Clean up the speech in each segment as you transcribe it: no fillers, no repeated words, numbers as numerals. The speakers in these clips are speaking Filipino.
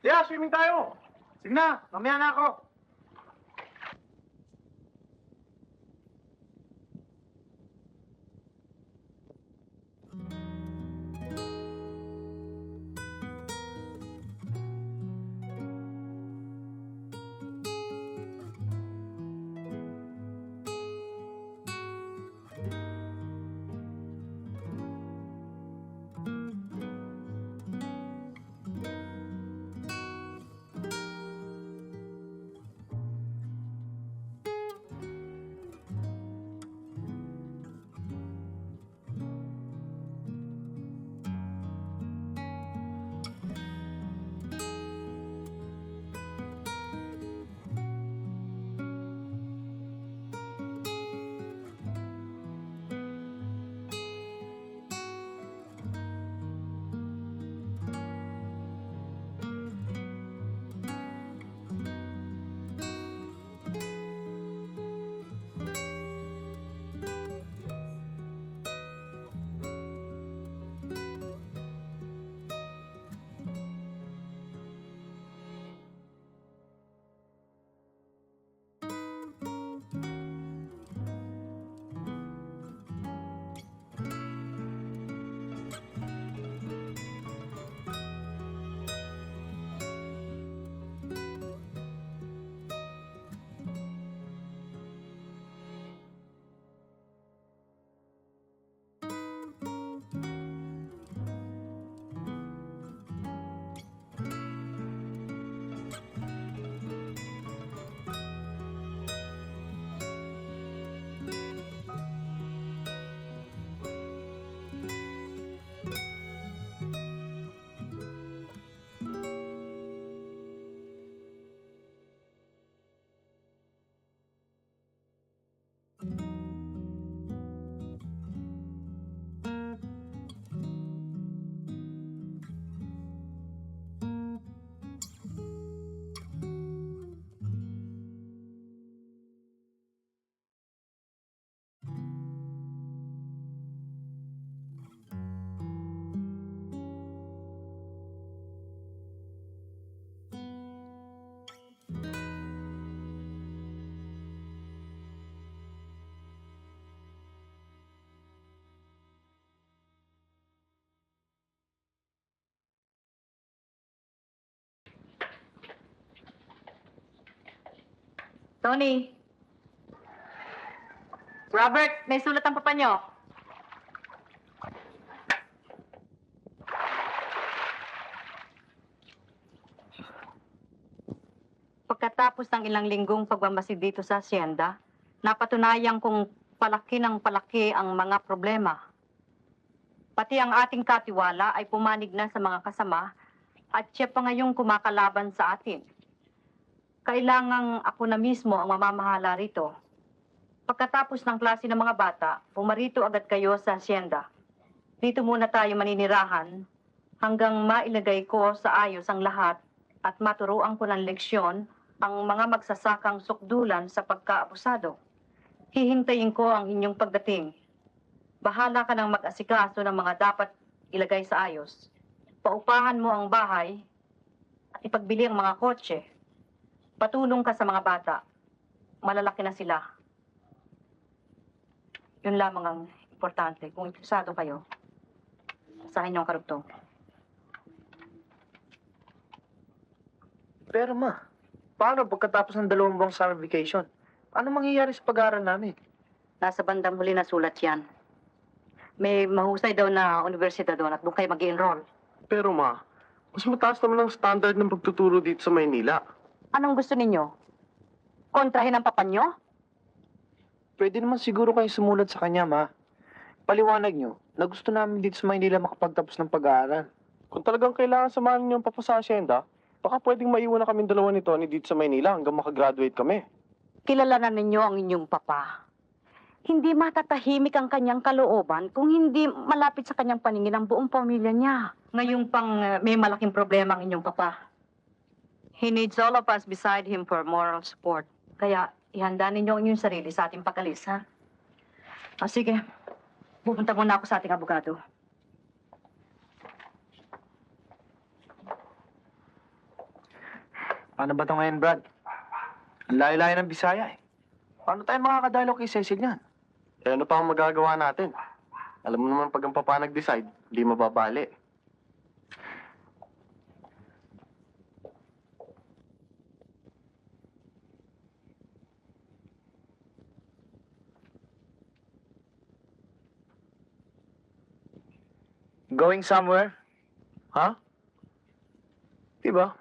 Yeah, swimming tayo. Sige na, mamaya na ako. Tony. Robert, may sulat ang papa niyo. Pagkatapos ng ilang linggong pagmamasid dito sa asyenda, napatunayan kong palaki ng palaki ang mga problema. Pati ang ating katiwala ay pumanig na sa mga kasama at siya pa ngayong kumakalaban sa atin. Kailangang ako na mismo ang mamamahala rito. Pagkatapos ng klase ng mga bata, pumarito agad kayo sa asyenda. Dito muna tayo maninirahan hanggang mailagay ko sa ayos ang lahat at maturuan ko ng leksyon ang mga magsasakang sukdulan sa pagkaabusado. Hihintayin ko ang inyong pagdating. Bahala ka ng mag-asikaso ng mga dapat ilagay sa ayos. Paupahan mo ang bahay at ipagbili ang mga kotse. Patulong ka sa mga bata. Malalaki na sila. Yun lamang ang importante. Kung interesado kayo, asahin niyo ang karugtong. Pero ma, paano pagkatapos ng 2 buwang summer vacation? Ano mangyayari sa pag-aaral namin? Nasa bandang huli na sulat yan. May mahusay daw na universidad doon at doon kayo mag-i-enroll. Pero ma, mas mataas naman ang standard ng pagtuturo dito sa Maynila. Anong gusto ninyo? Kontrahin ang papa nyo? Pwede naman siguro kayo sumulat sa kanya, ma. Paliwanag nyo na gusto namin dito sa Maynila makapagtapos ng pag-aaral. Kung talagang kailangan samahan niyo ang papa sa asyenda, baka pwedeng maiwan na kami dalawa ni Tony dito sa Maynila hanggang makagraduate kami. Kilala na ninyo ang inyong papa. Hindi matatahimik ang kanyang kalooban kung hindi malapit sa kanyang paningin ang buong pamilya niya. Ngayong pang may malaking problema ang inyong papa. He needs all of us beside him for moral support. Kaya ihanda ninyo ang inyong sarili sa ating pag-alis, ha? O sige, pupunta muna ako sa ating abogado. Paano ba ito ngayon, Brad? Ang layo-layo ng Bisaya eh. Paano tayo makakadialog kay Cecil niyan? Eh ano pa ang magagawa natin? Alam mo naman pag ang papa nag-decide, hindi mababali. Going somewhere? Ha? Diba?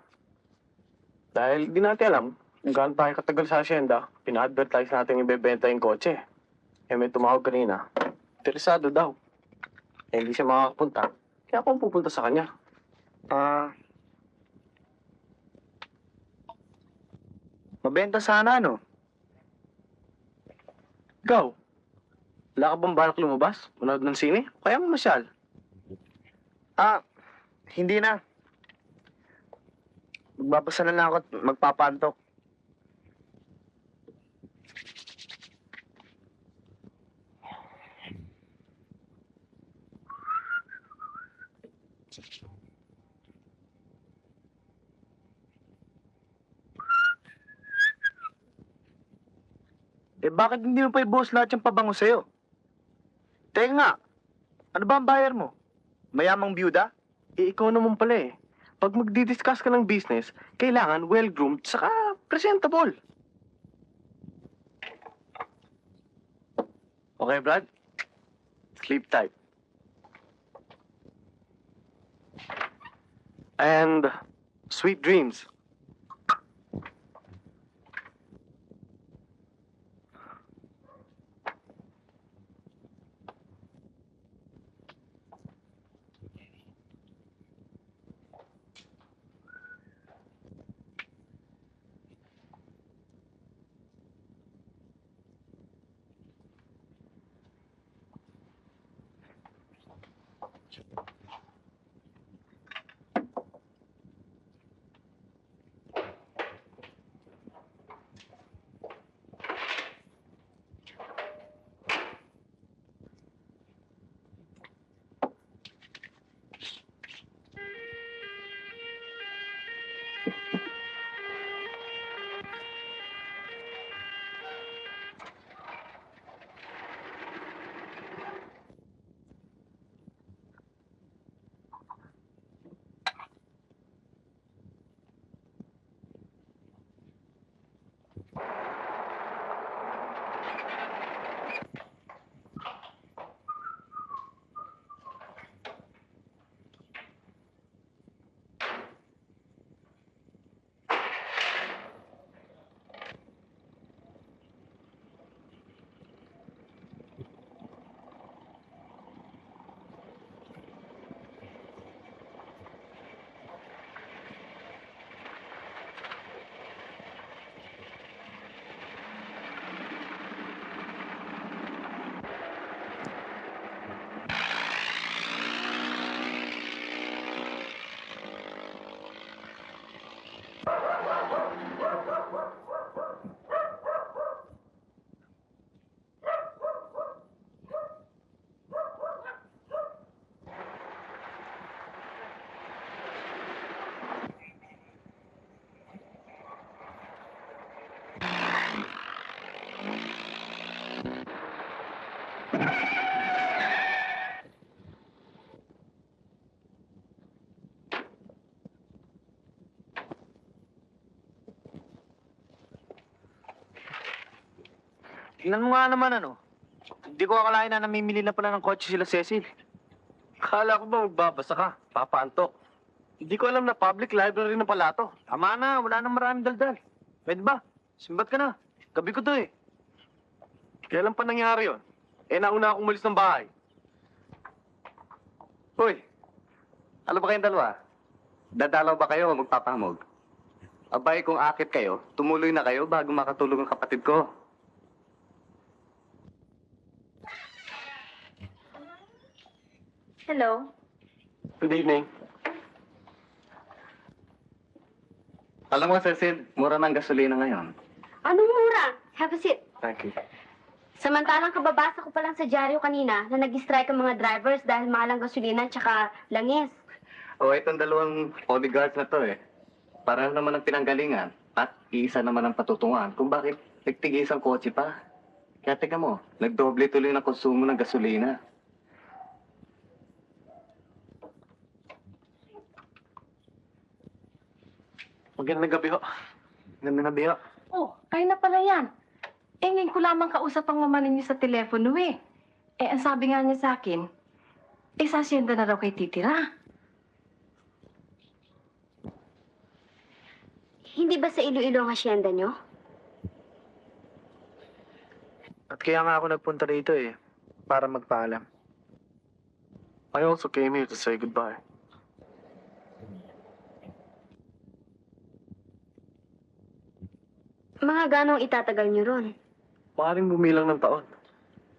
Dahil di natin alam kung gaano tayo katagal sa asyenda, pina-advertise natin ibebenta yung kotse. Eh may tumawag kanina. Interesado daw. Eh hindi siya makakapunta. Kaya ako ang pupunta sa kanya. Mabenta sana, no? Ikaw, wala ka bang balak lumabas? Manood ng sine? Kaya masyal. Hindi na. Magbabasa na lang ako at magpapantok. Eh bakit hindi mo pa ibuhos lahat yung pabango sa'yo? Teka nga, ano ba ang buyer mo? Mayamang byuda? Eh ikaw naman pala eh. Pag magdi-discuss ka ng business, kailangan well-groomed saka presentable. Okay, Brad? Sleep tight. And sweet dreams. Tingnan mo nga naman ano. Hindi ko akalain na namimili na pala ng kotse sila Cecil. Akala ko ba magbabasa ka? Papaantok. Hindi ko alam na public library na pala to. Tama na, wala nang maraming daldal. Pwede ba? Simbat ka na. Gabi ko to eh. Kailan pa nangyari yon? Eh nauna akong umalis ng bahay. Hoy, ano ba kayong dalawa? Dadalaw ba kayo o magpapahamog? Abay, kung akit kayo, tumuloy na kayo bago makatulog ang kapatid ko. Hello? Good evening. Alam mo, Cecil, mura ng gasolina ngayon. Anong mura? Have a seat. Thank you. Samantalang kababasa ko pa lang sa dyaryo kanina na nag-strike ang mga drivers dahil mahal ang gasolina at saka langis. O, itong dalawang bodyguards na to eh. Pareho naman ang pinanggalingan at iisa naman ang patutunguhan kung bakit nagtigis ang kotse pa. Kaya teka mo, nagdoble tuloy ng konsumo ng gasolina. Magandang gabi ho. Ganda na, Biho. Oh, kayo na pala yan. Eh, ngayon ko lamang kausap ang mama ninyo sa telepono eh. Eh, ang sabi nga niya sa akin, eh, sa asyenda na raw kay titira. Hindi ba sa Iloilo ang asyenda nyo? At kaya nga ako nagpunta rito eh, para magpaalam. I also came here to say goodbye. Mga ganong itatagal nyo ron? Maaaring bumilang ng taon.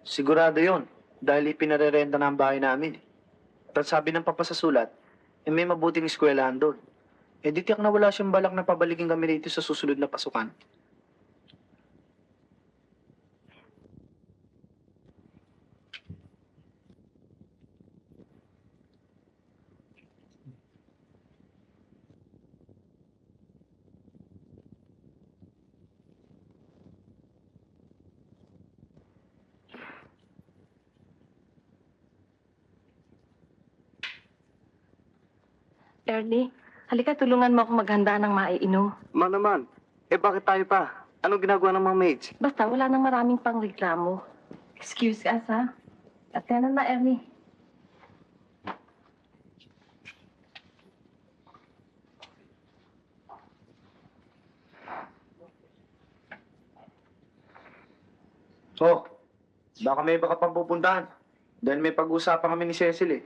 Sigurado yon dahil ipinarerenta na ang bahay namin. At sabi ng papa sa sulat, eh may mabuting eskwelahan doon. Eh di tiyak na wala siyang balak na pabalikin kami rito sa susunod na pasukan. Ernie, halika tulungan mo ako maghanda ng maiinom. Ma naman, eh bakit tayo pa? Anong ginagawa ng mga maids? Basta wala nang maraming pangreklamo. Excuse us, ha? At yan na, Ernie. Oh, baka may baka pang pupuntahan. Dahil may pag-uusapan kami ni Cecil eh.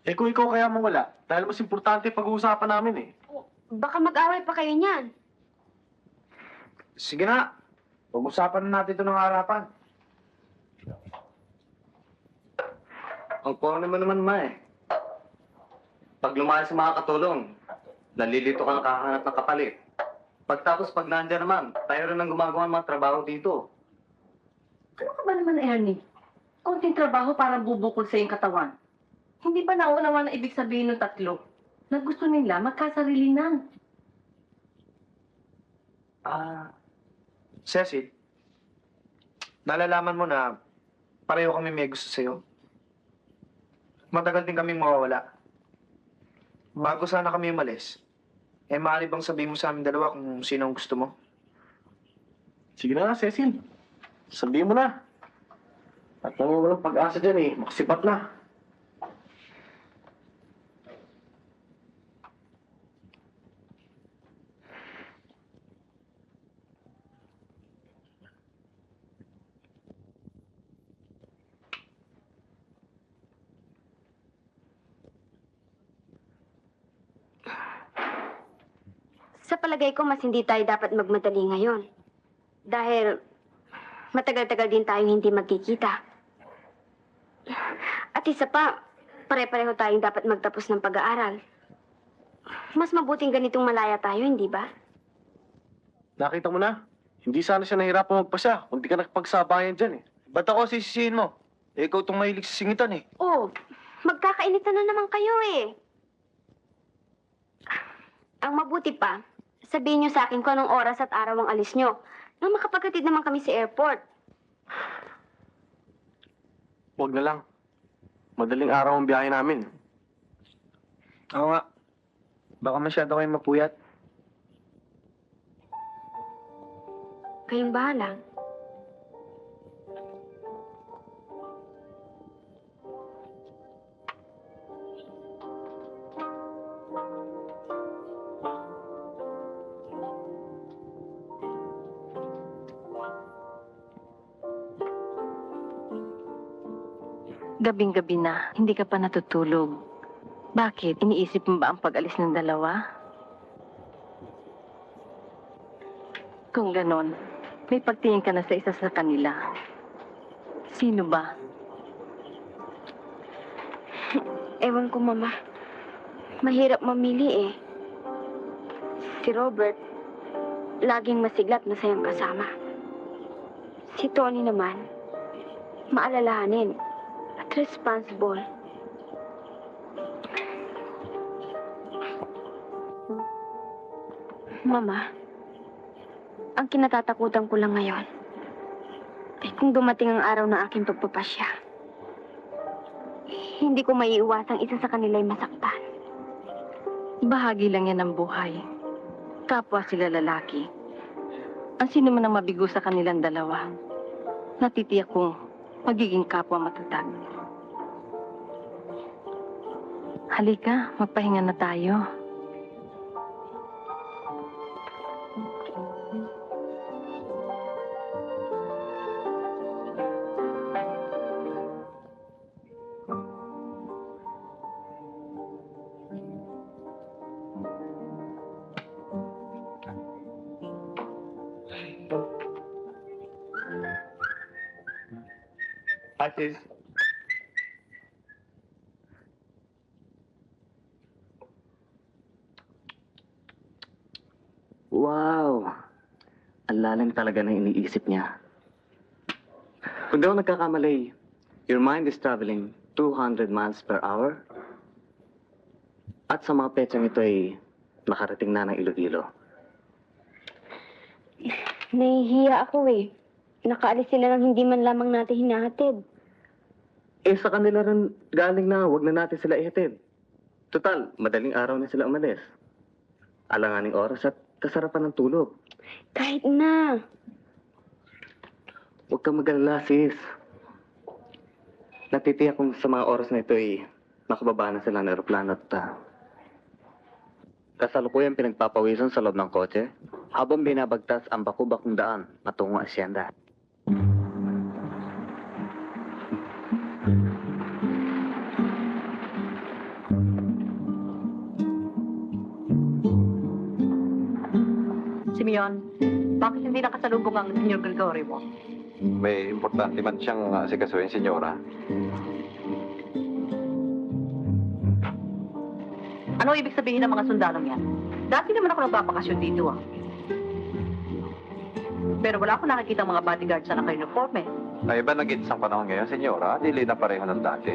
Eh kung ikaw kaya mawala, dahil mas importante pag-uusapan namin eh. Baka mag-away pa kayo niyan. Sige na, pag-usapan na natin ito ng harapan. Ang porno mo naman, ma eh. Pag lumayas sa mga katulong, nalilito ka nakahanap ng kapalit. Pagtapos pag nandiyan naman, tayo rin ang gumagawa ng mga trabaho dito. Ano ka ba naman, Ernie? Konting trabaho para bubukol sa iyong katawan. Hindi ba naunawa na ibig sabihin ng tatlo? Na gusto nila magkasarilinan. Cecil, nalalaman mo na pareho kami may gusto sa'yo. Matagal din kaming mawawala. Bago sana kami umalis, eh maaari bang sabihin mo sa amin dalawa kung sino ang gusto mo? Sige na nga, Cecil. Sabihin mo na. At nang walang pag-asa dyan eh, makasipat na. Sa palagay ko, mas hindi tayo dapat magmadali ngayon. Dahil matagal-tagal din tayong hindi magkikita. At isa pa, pare-pareho tayong dapat magtapos ng pag-aaral. Mas mabuting ganitong malaya tayo, hindi ba? Nakita mo na? Hindi sana siya nahirapan magpasya kung di ka nakapagsabayan dyan eh. Ba't ako sisisihin mo? Eh, ikaw itong mahilig sa singitan eh. Oh, magkakainitan na naman kayo eh. Ang mabuti pa, sabihin niyo sa akin kung anong oras at araw ang alis niyo. Nang makapaghatid naman kami sa airport. Huwag na lang. Madaling araw ang biyahe namin. Oo nga. Baka masyado kayong mapuyat. Kayong bahala. Gabing-gabi na, hindi ka pa natutulog. Bakit? Iniisip mo ba ang pag-alis ng dalawa? Kung ganon, may pagtingin ka na sa isa sa kanila. Sino ba? Ewan ko, Mama. Mahirap mamili eh. Si Robert, laging masiglat na sayang kasama. Si Tony naman, maalalahanin at responsible. Mama, ang kinatatakutan ko lang ngayon ay kung dumating ang araw ng aking pagpapasya, hindi ko maiiwasang isa sa kanila ay masaktan. Bahagi lang yan ng buhay. Kapwa sila lalaki. Ang sino man ang mabigo sa kanilang dalawa, natitiyak kong magiging kapwa matatag. Halika, magpahinga na tayo. Hi, sis. Wow! Ang lalim talaga na iniisip niya. Kung daw nagkakamali, your mind is traveling 200 miles per hour. At sa mga petsang ito ay nakarating na ng Iloilo. Nahihiya ako eh. Nakaalis sila nang hindi man lamang natin hinahatid. Eh sa kanila rin galing na, wag na natin sila ihatid. Total, madaling araw na sila umalis. Alanganing oras at kasarapan ng tulog. Kahit na. Huwag kang mag-alala, sis. Natitiyak kung sa mga oras na ito ay nakababa na sila ng aeroplano at kasalukuyan pinagpapawisan sa loob ng kotse habang binabagtas ang baku-bakong daan na tungo asyenda. Simeon, bakit hindi nakasalubong ang Senyor Gregorio mo? May importante man siyang asikasuhin, senyora. Ano ibig sabihin ng mga sundalong yan? Dati naman ako nagbabakasyon dito Pero wala akong nakikita mga bodyguards na naka-uniforme. Ay, iba naging isang panahon ngayon, senyora. Dili na pareho ng dati.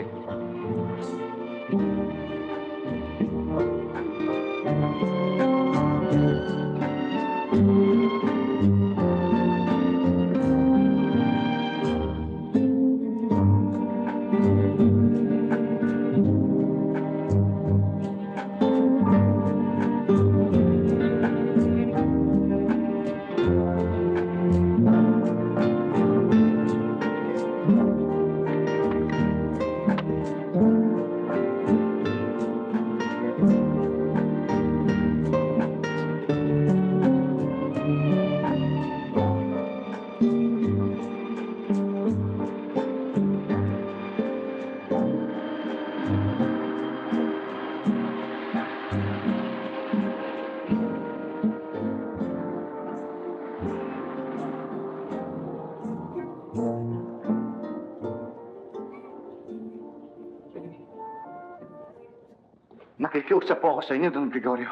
Nakikiusap po ako sa inyo, Don Gregorio.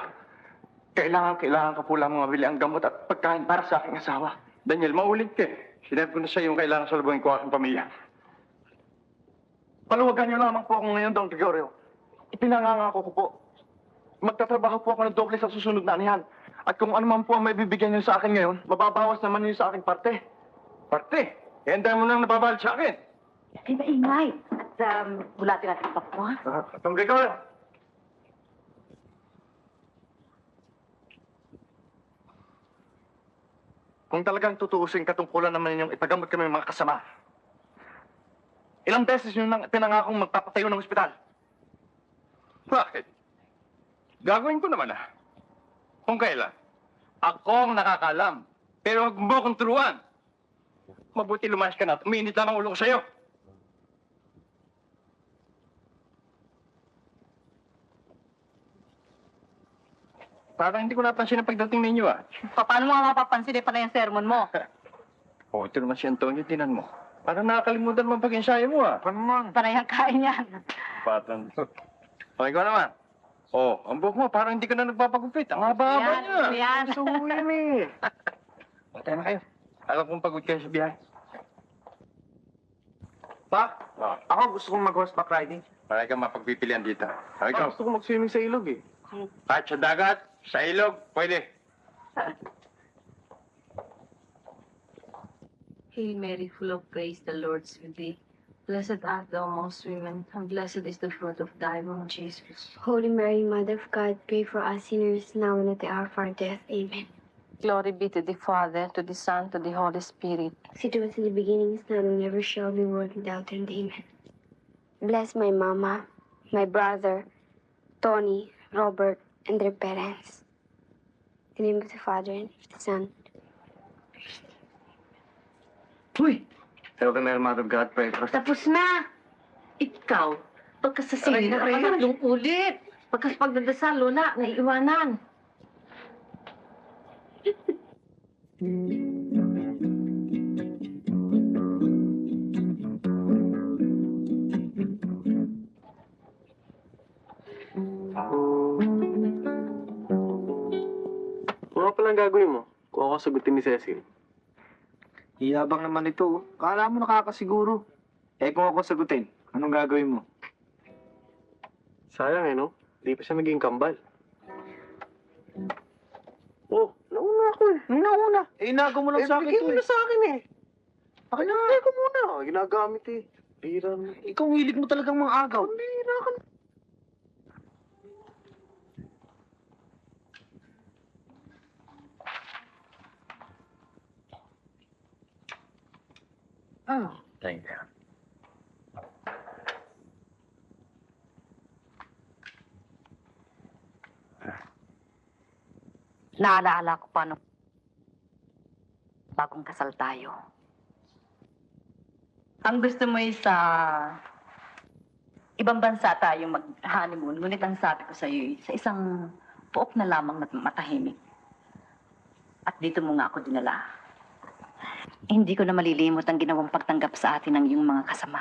Kailangan ko po lang mabili ang gamot at pagkain para sa aking asawa. Daniel, maulit ka. Sinabi ko na sa iyo yung kailangan salubungin ko aking pamilya. Paluwagan niyo lamang po ako ngayon, Don Gregorio. Ipinangangako ko po. Magtatrabaho po ako ng doble sa susunod na anihan. At kung ano man po ang may bibigyan niyo sa akin ngayon, mababawas naman niyo sa aking parte. Parte? Eh, hindi mo nang nababal sa akin. Ay, maingay. At bulatin natin pa po, ha? Don Gregorio. Kung talagang tutuusin katungkulan naman ninyong ipagamot kami mga kasama, ilang beses nyo nang pinangakong magpapatayo ng ospital? Bakit? Gagawin ko naman Kung kailan. Ako ang nakakalam. Pero huwag mo akong turuan. Mabuti lumayas ka na at uminit lang ang ulo ko sa'yo. Parang hindi ko napansin ang pagdating ninyo Paano mo nga mapapansin pa na yung sermon mo? Ito naman si Antonio, tinan mo. Parang nakakalimutan mo ang pag-ensayo mo Paano man? Panay ang kain yan. Patan. Ikaw naman. Ang buhok mo, parang hindi ka na nagpapagupit. Ang haba-haba niya. Yan. Suwin eh. Patay na kayo. Alam kong pagod kayo sa biyahe. Pa, ako gusto kong mag-horseback riding. Para ikaw mapagpipilian dito. Ikaw. Gusto kong mag-swimming sa ilog eh. Kahit sa dagat, sa ilog, pwede. Hail Mary, full of grace, the Lord's with thee. Blessed art thou amongst women, and blessed is the fruit of thy womb, Jesus. Holy Mary, Mother of God, pray for us sinners now and at the hour of our death. Amen. Glory be to the Father, to the Son, to the Holy Spirit. As it was in the beginning, is now, and never shall be, world without end. Amen. Bless my mama, my brother, Tony, Robert, and their parents. In the name of the Father, and of the Son. Uy, Hail Mary, Mother of God, pray for us. tapos na! Ikaw, pagkasasingin na pangatlong ulit. Pagkas pagdadasal, Lola, naiiwanan. Ano palang gagawin mo kung ako sagutin ni Cecil? Hiyabang naman ito. Oh. Kala mo nakakasiguro. Eh kung ako sagutin, anong gagawin mo? Sayang no? Di pa siya naging kambal. Oh, nauna ako eh. Nauna. Eh, inago mo lang sa akin bigay to mo eh. na sa akin eh. Akin na, ko muna. Ginagamit eh. Bira mo. Ikaw ang hilig mo talagang mga agaw. Bira ka na. Oh. Thank you. Naalaala ko pa nung bagong kasal tayo. Ang gusto mo ay sa ibang bansa tayo mag-honeymoon, ngunit ang sabi ko sa iyo sa isang pook na lamang na matahimik. At dito mo nga ako dinala. Hindi ko na malilimot ang ginawang pagtanggap sa atin ng iyong mga kasama.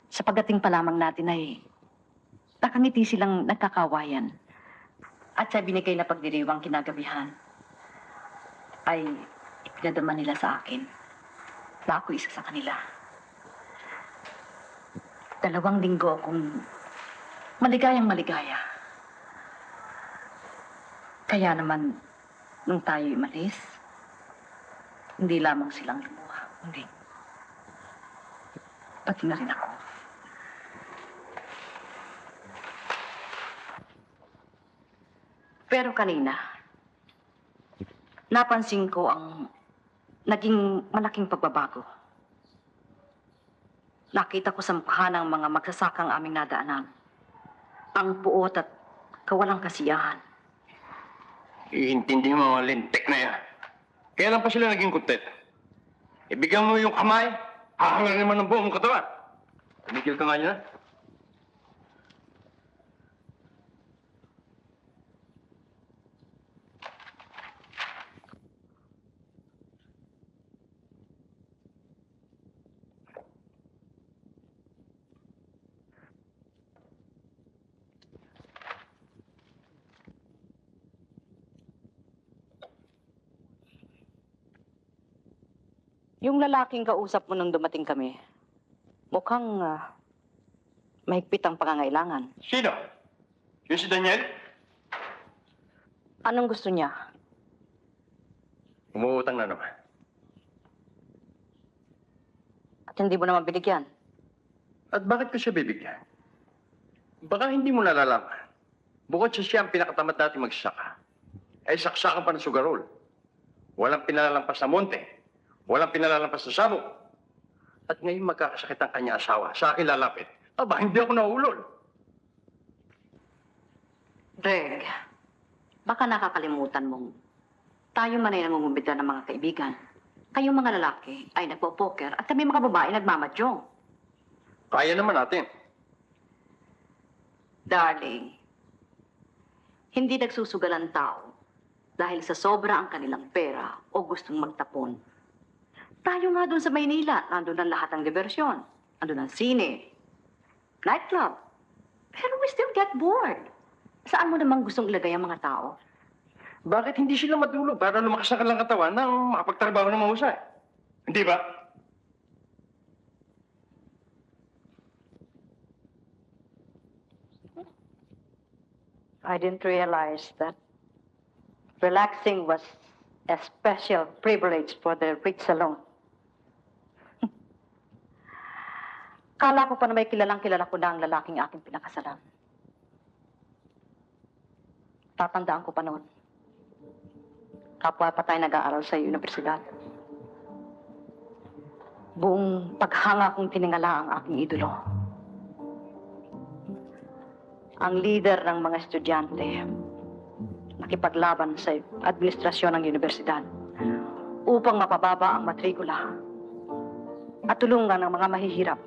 Sa pagdating pa lamang natin ay nakangiti silang nagkakawayan. At sa binigay na pagdiriwang kinagabihan, ay ipinadama nila sa akin na ako isa sa kanila. 2 linggo akong maligayang maligaya. Kaya naman, nung tayo umalis, hindi lamang silang lumuha, hindi. Pati na rin ako. Pero kanina, napansin ko ang naging malaking pagbabago. Nakita ko sa mukha ng mga magsasakang aming nadaanan ang puot at kawalang kasiyahan. Iintindi mo mga lintik na yan. Kailan pa sila naging kuntet? Ibigyan mo yung kamay, hahangal naman ng buong katawan. Tumigil ka nga niya. Yung lalaking kausap mo nung dumating kami, mukhang mahigpit ang pangangailangan. Sino? Yung si Daniel? Anong gusto niya? Umuutang na naman. At hindi mo naman binigyan. At bakit ko siya bibigyan? Baka hindi mo nalalaman. Bukod sa siya ang pinakatamad natin magsaka, ay saksakan pa ng sugarol. Walang pinalalampas na monte. Walang pinalalampas na sabog. At ngayon magkakasakit ang kanya asawa. Sa akin lalapit. Aba, hindi ako nahulol. Reg, baka nakakalimutan mong tayo man ay nangungumbida ng mga kaibigan. Kayong mga lalaki ay nagpo-poker at kami mga babae nagmamadyong. Kaya naman natin. Darling, hindi nagsusugal ang tao dahil sa sobra ang kanilang pera o gustong magtapon. Tayo nga doon sa Maynila, nandun ang lahat ng diversyon. Nandun ang sine, nightclub. Pero we still get bored. Saan mo namang gustong ilagay ang mga tao? Bakit hindi sila matulog para lumakas ang kanilang katawan nang makapagtrabaho ng mahusay? Hindi ba? I didn't realize that Relaxing was a special privilege for the rich alone. Kala ko pa na may kilala ko na ang lalaking aking pinakasalan. Tatandaan ko pa noon. Kapwa pa tayo nag-aaral sa universidad. Buong paghanga kong tiningala ang aking idolo. Ang leader ng mga estudyante, nakipaglaban sa administrasyon ng universidad upang mapababa ang matrikula at tulungan ang mga mahihirap.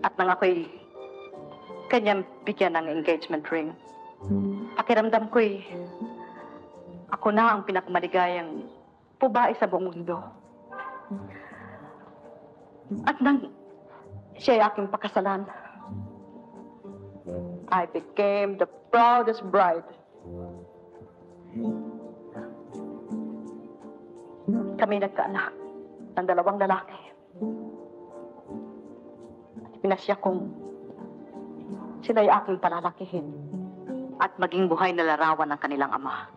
At nang ako'y kanyang bigyan ng engagement ring, pakiramdam ko'y ako na ang pinakamaligayang babae sa buong mundo. At nang siya'y aking pakasalan, I became the proudest bride. Kami nagkaanak ng 2 lalaki. At pinasya kong sila'y aking palalakihin at maging buhay na larawan ng kanilang ama.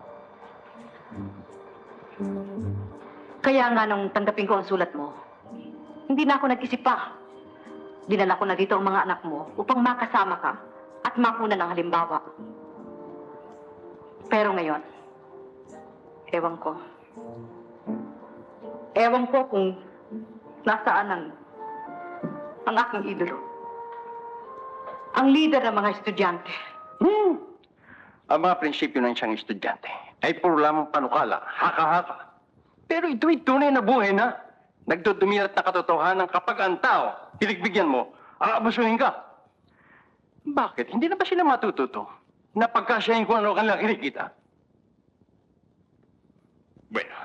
Kaya nga nung tanggapin ko ang sulat mo, hindi na ako nag-isip pa. Dinala ko na dito ang mga anak mo upang makasama ka at makuna ng halimbawa. Pero ngayon, ewan ko. Ewan ko kung nasaan ang aking idolo. Ang leader ng mga estudyante. Ang mga prinsipyo ng isang estudyante ay puro lamang panukala, haka-haka. Pero ito'y tunay na buhay na. Nagdudumirat na katotohanan kapag ang tao, pinagbigyan mo, aabusuhin ka. Bakit? Hindi na ba sila matututo na pagkasyahin kung ano kanilang kinikita? Bueno.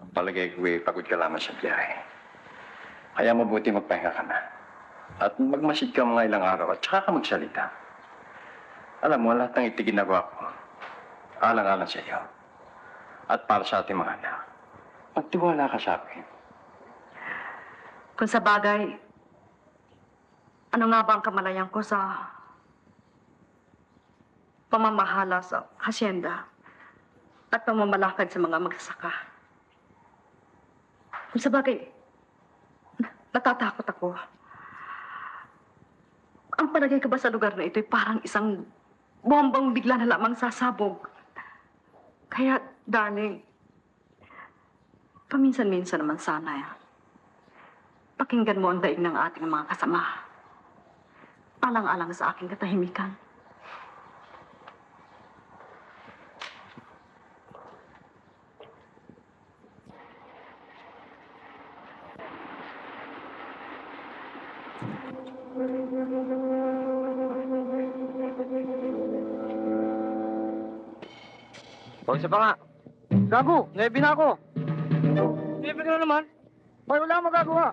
Ang palagay ko pagod ka lamang sa biyahe. Kaya mabuti magpahinga ka na. At magmasid ka mga ilang araw at saka ka magsalita. Alam mo, lahat ng itiginagawa ko, alang-alang sa iyo. At para sa ating mga anak. Magtiwala ka sa akin. Kung sa bagay, ano nga ba ang kamalayan ko sa pamamahala sa hasyenda at pamamalakad sa mga magsasaka? Kung sa bagay, natatakot ako. Ang palagay ko ba sa lugar na ito'y parang isang bombang bigla na lamang sasabog. Kaya, darling, paminsan-minsan naman sana, pakinggan mo ang daig ng ating mga kasama. Alang-alang sa aking katahimikan. O, isa pa nga. Gago, naibi na ako. Naibi ka na naman. May wala akong magagawa.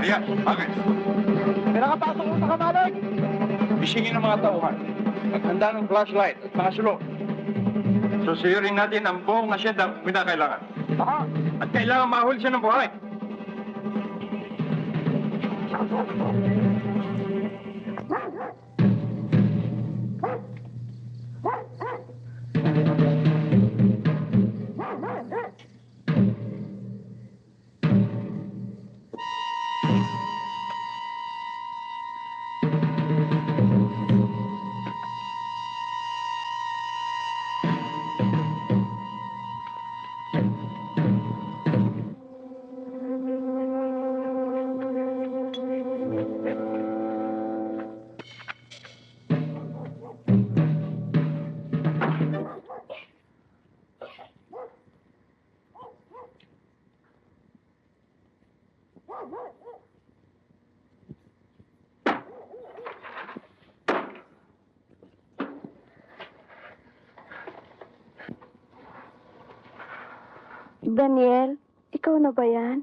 Ayan, bakit? May nakapasok mo sa kamalag. Bisingin ng mga tauhan. Maghanda ng flashlight at mga sulok. Susuyurin natin ang buong asyenda kung kailangan. At kailangan mahuli siya ng buhay. Daniel, ikaw na ba yan?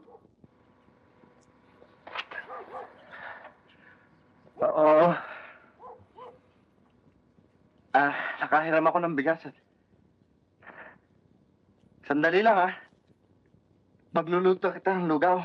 Oo. Nakahiram ako ng bigas. Sandali lang, Magluluto kita ng lugaw.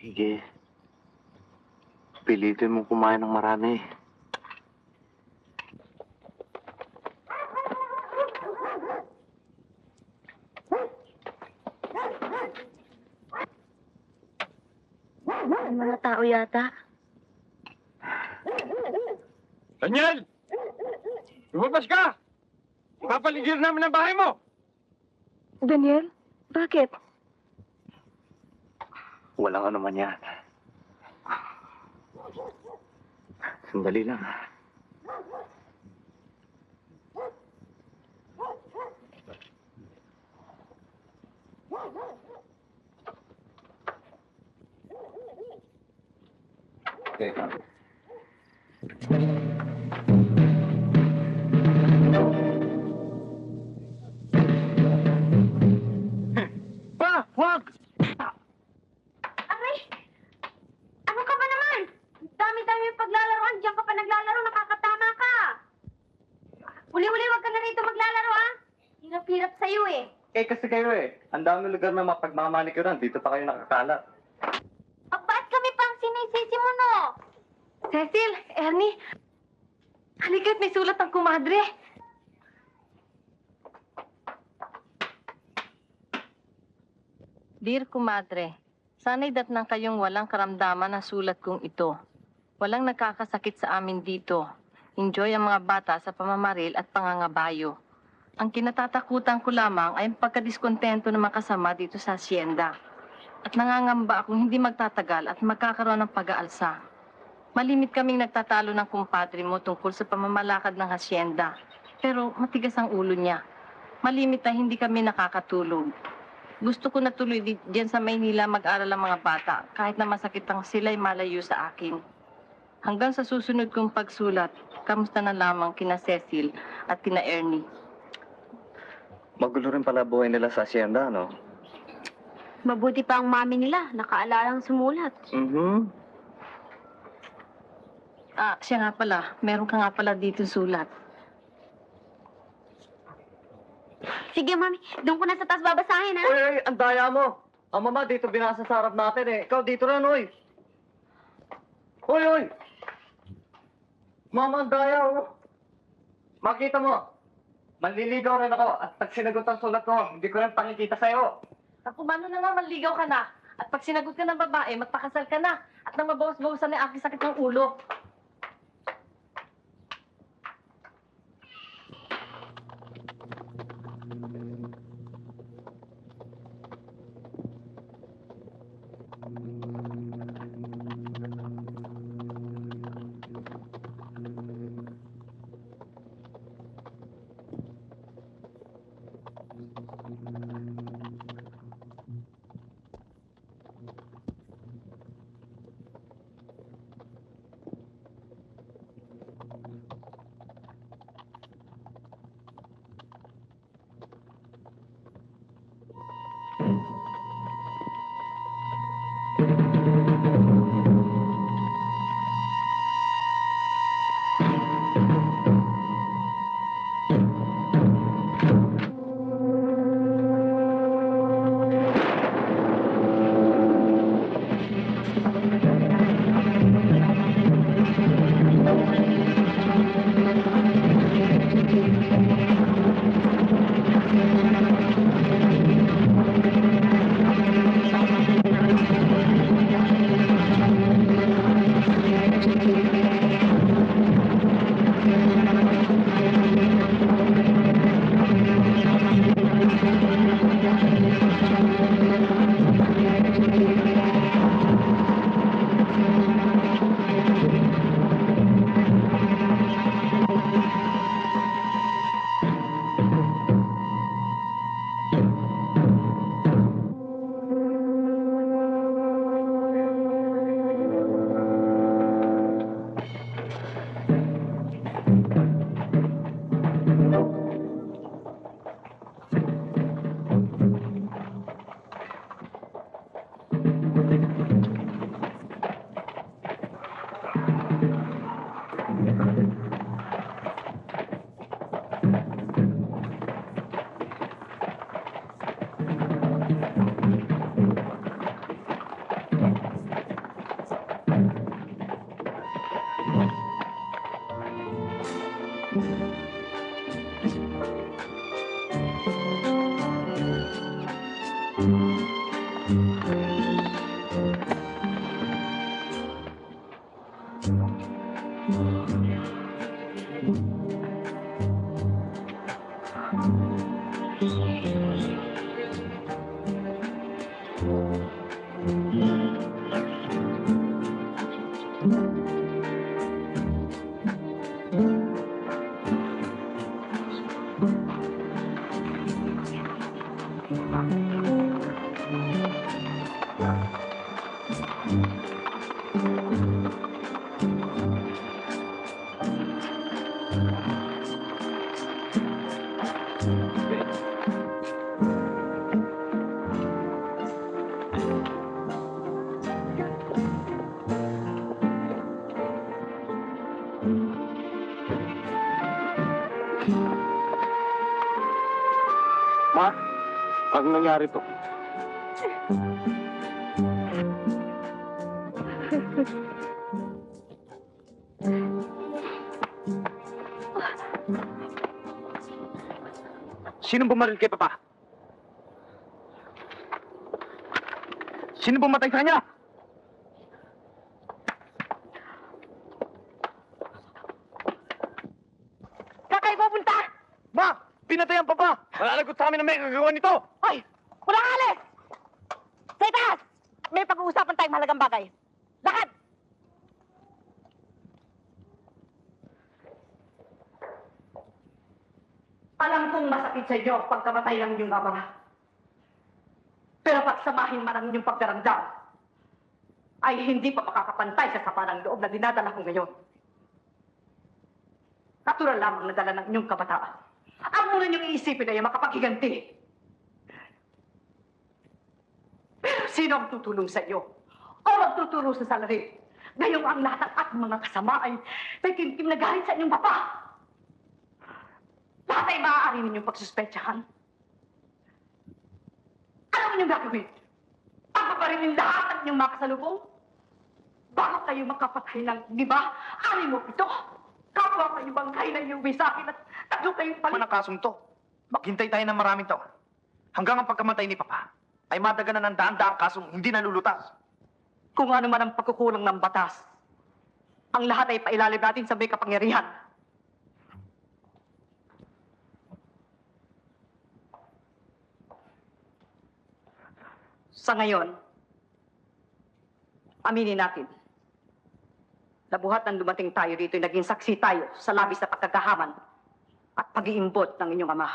Sige. Pilitin mong kumain ng marami. May mga tao yata. Daniel! Lumabas ka! Ipapaligir namin ang bahay mo! Daniel, bakit? Walang ano man yan. Sandali lang. Teka. Pa! Wag! Aray! Ano ka ba naman? Dami-dami yung paglalaroan. Diyan ka pa naglalaro, nakakatama ka. Uli-uli, wag ka na rito maglalaro, Hirap-hirap sa'yo, Kasi kayo ang dami lugar na mapagmamanikuran. Dito pa kayo nakakalat. Ba't kami pang sinisisi mo, no? Cecil, Ernie, halika't may sulat ang kumadre. Dear kumadre, sana'y datnang kayong walang karamdaman na sulat kong ito. Walang nakakasakit sa amin dito. Enjoy ang mga bata sa pamamaril at pangangabayo. Ang kinatatakutan ko lamang ay ang pagkadiskontento ng mga kasama dito sa asyenda. At nangangamba akong hindi magtatagal at magkakaroon ng pag-aalsa. Malimit kaming nagtatalo ng kumpadre mo tungkol sa pamamalakad ng hasyenda. Pero matigas ang ulo niya. Malimit na hindi kami nakakatulog. Gusto ko na tuloy diyan sa Maynila mag-aral ang mga bata, kahit na masakit ang sila'y malayo sa akin. Hanggang sa susunod kong pagsulat, kamusta na lamang kina Cecil at kina Ernie. Magulo rin pala buhay nila sa asyenda, no? Mabuti pa ang mami nila, nakaalalang sumulat. Siya nga pala, meron ka nga pala dito sulat. Sige, mami. Doon ko na sa taas babasahin, ha? Oy, ang daya mo! Ang mama dito binasa sa harap natin eh. Ikaw dito rin, oy! Oy! Mama, ang daya, oh! Makita mo, manliligaw rin ako at pag sinagot ang sulat ko, hindi ko rin pakikita sa'yo. Ako, mano na nga, manligaw ka na. At pag sinagot ka ng babae, magpakasal ka na. At nang mabawas-bawasan na yung aking sakit ng ulo. Ma, ano nangyari to? Sinong bumaril kay Papa? Sino bumatay sa kanya? Saan kayo pupunta? Ma! Pinatay ang Papa! Malalagot sa amin na may kagagawa nito! Hoy! Walang alis! Sa itaas! tayong mahalagang bagay. Lakad! Alam kong masakit sa inyo ang pagkamatay ng inyong ama. Pero pagsamahin man ang inyong pagdaramdam, ay hindi pa makakapantay sa sama ng loob na dinadala ko ngayon. Natural lamang na dala ng inyong kabataan. Ang muna niyong iisipin ay makapaghiganti. Pero sino ang tutulong sa iyo? O magtuturo sa salarin? Gayong ang lahat ng ating mga kasama ay may kimkim na galing sa inyong papa. Lahat ay maaari ninyong pagsuspetsahan. Ano inyong gagawin? Pagpaparin yung lahat ng inyong makasalubong? Bago kayo makapatay ng, di ba? Ani mo ito? Kapwa kayo bangkay na inyong may sakit at tatlo kayong palit. Ano kasong to? Maghintay tayo ng maraming taon. Hanggang ang pagkamatay ni Papa ay madaganan ng daan-daang kasong hindi nalulutas. Kung ano man ang pagkukulang ng batas, ang lahat ay pailalim natin sa may kapangyarihan. Sa ngayon, aminin natin, na buhat ng dumating tayo dito, naging saksi tayo sa labis na pagkakahaman at pag-iimbot ng inyong ama.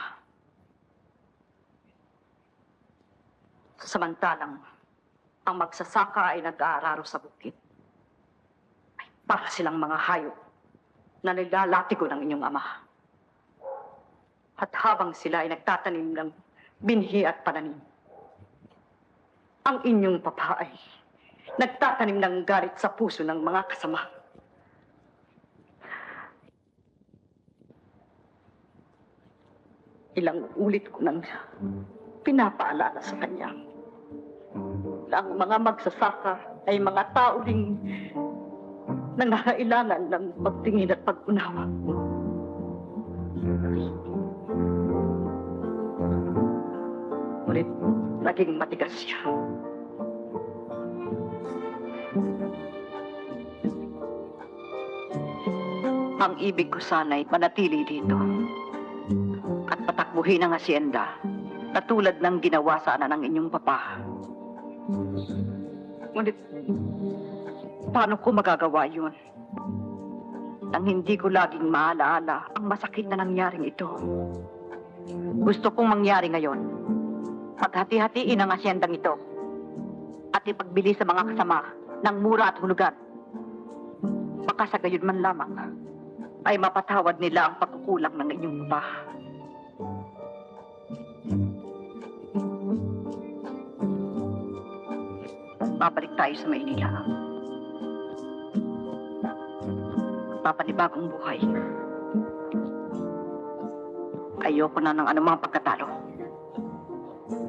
Samantalang, ang magsasaka ay nag-aararo sa bukid. Ay para silang mga hayop na nilalatigo ng inyong ama. At habang sila ay nagtatanim ng binhi at pananim, ang inyong papa ay nagtatanim ng galit sa puso ng mga kasama. Ilang ulit ko nang pinapaalala sa kanya na ang mga magsasaka ay mga tao ding nangangailangan ng pagtingin at pag-unawa. Ngunit naging matigas siya. Ang ibig ko sana'y manatili dito at patakbuhin ang asyenda na tulad ng ginawa sana ng inyong papa. Ngunit, paano ko magagawa yun? Nang hindi ko laging maalaala ang masakit na nangyaring ito. Gusto kong mangyari ngayon, paghati-hatiin ang asyendang ito at ipagbili sa mga kasama ng mura at hulugan. Baka sa gayon man lamang ay mapatawad nila ang pagkukulang ng inyong papa. Babalik tayo sa Maynila. Papanibagong buhay. Ayoko na ng anumang pagkatalo.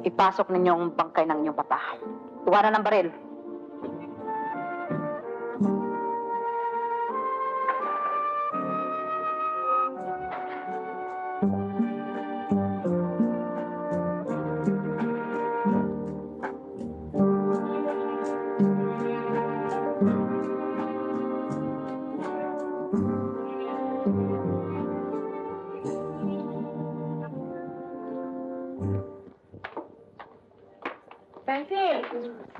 Ipasok ninyo ang bangkay ng inyong papa. Tuwanan ng baril. Pencil,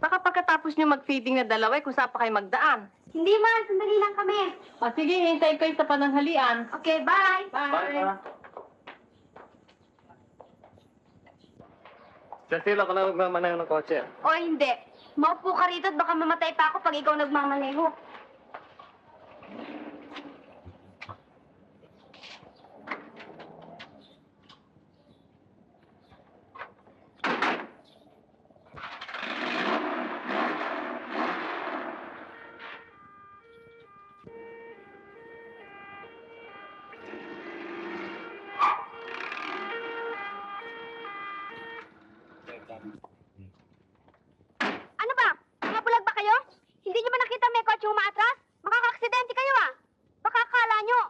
baka pagkatapos niyo mag-feeding na dalawa, kung saan pa kayo magdaan. Hindi, ma. Sandali lang kami. O sige, hintayin ko sa pananghalian. Okay, bye. Bye. Cecil, ako na magmamanayo ng kotse. O hindi. Maupo ka rito at baka mamatay pa ako pag ikaw nagmamaneho. Ano ba? Mabulag ba kayo? Hindi niyo ba nakita may kotse umaatras? Makaka-aksidente kayo ah. Baka akala niyo.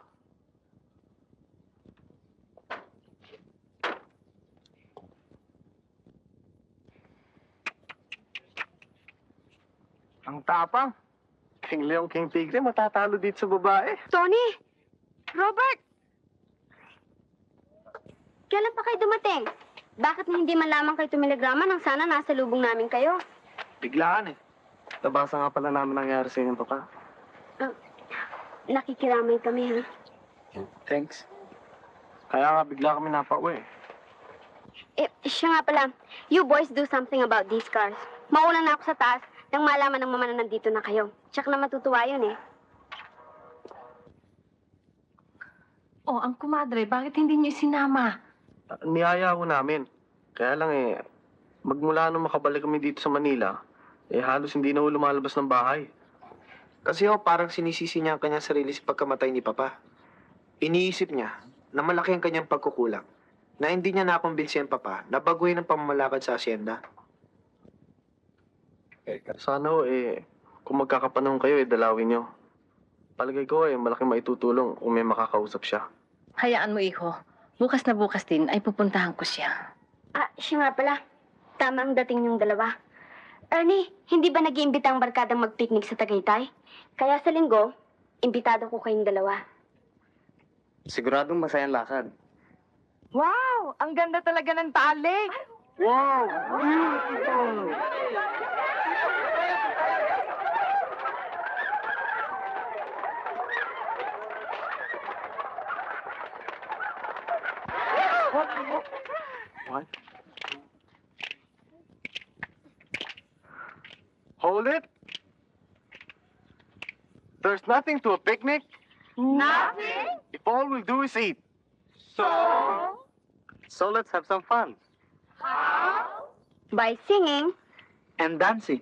Ang tapang. King Leong, King Tigre, matatalo dito sa babae. Tony! Robert! Kailan pa kayo dumating? Bakit hindi man lamang kayo tumilagrama nang sana nasa lubong namin kayo? Biglaan eh. Nabasa nga pala namin nangyari sa inyong papa. Nakikiramay kami, ha? Thanks. Kaya nga bigla kami napauwi. Siya nga pala, you boys do something about these cars. Mauna na ako sa taas nang malaman ng mama na nandito na kayo. Tsak na matutuwa yun, eh. Oh, ang kumadre, bakit hindi niyo sinama? Niyaya ko namin. Kaya lang magmula nung makabalik kami dito sa Manila, halos hindi na ho lumalabas ng bahay. Kasi parang sinisisi niya ang kanyang sarili sa pagkamatay ni Papa. Iniisip niya na malaki ang kanyang pagkukulang, na hindi niya nakumbinsi ang Papa na baguhin ang pamamalakad sa asyenda. Sana kung magkakapanahon kayo, dalawin nyo. Palagay ko malaking maitutulong kung may makakausap siya. Hayaan mo, iho. Bukas na bukas din ay pupuntahan ko siya. Siya nga pala. Tama ang dating yung dalawa. Ernie, hindi ba nag-iimbita ang barkadang mag-picnic sa Tagaytay? Kaya sa linggo, imbitado ko kayong dalawa. Siguradong masayang lakad. Wow! Ang ganda talaga ng talik! Wow! What? Hold it! There's nothing to a picnic Nothing? if all we'll do is eat. So let's have some fun. By singing, And dancing.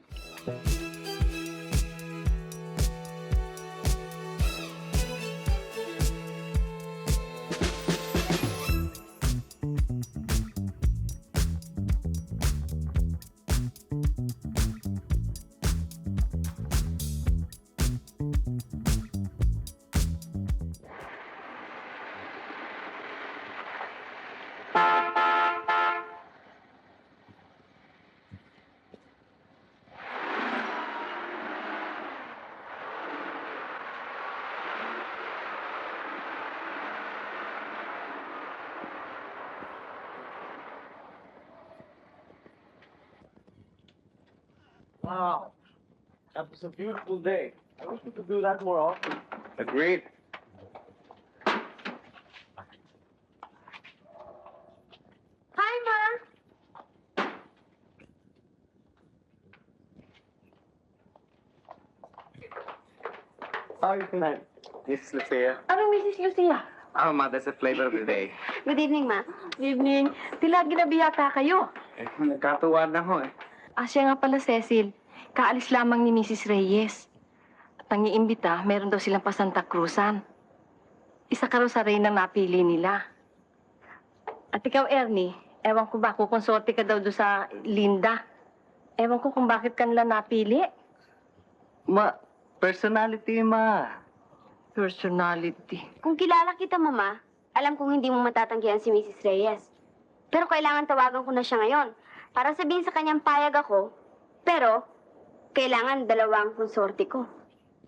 Wow. That was a beautiful day. I wish we could do that more often. Agreed. Hi, Ma! How are you tonight? Mrs. Lucia. Anong Mrs. Lucia? Ma, that's the flavor of the day. Good evening, Ma. Evening. Tila ginabiyata kayo. Nagkatuwa na ho Siya nga pala, Cecil. Kaalis lamang ni Mrs. Reyes. At ang iimbita, meron daw silang pa Santa Cruzan. Isa ka raw sa reyna napili nila. At ikaw, Ernie, ewan ko ba, kukonsorte ka daw doon sa Linda. Ewan ko kung bakit kanila napili. Ma, personality, Ma. Personality. Kung kilala kita, Mama, alam kong hindi mo matatanggihan si Mrs. Reyes. Pero kailangan tawagan ko na siya ngayon para sabihin sa kanyang payag ako. Pero, kailangan dalawang konsorte ko.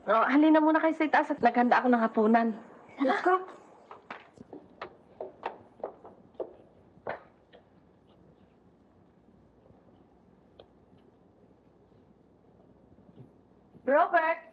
Halina muna kayo sa itaas at naghanda ako ng hapunan. Let's go. Robert!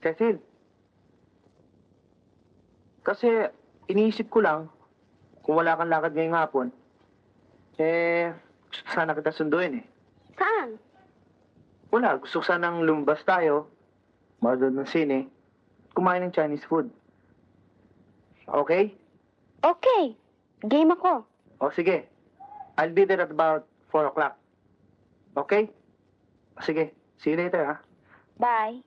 Cecil. Kasi iniisip ko lang, kung wala kang lakad ngayong hapon, gusto ko sana kita sunduin eh. Saan? Wala, gusto ko sanang lumabas tayo, manood ng sine, kumain ng Chinese food. Okay? Okay. Game ako. O sige, I'll be there at about 4 o'clock. Okay? Sige, see you later ha. Bye.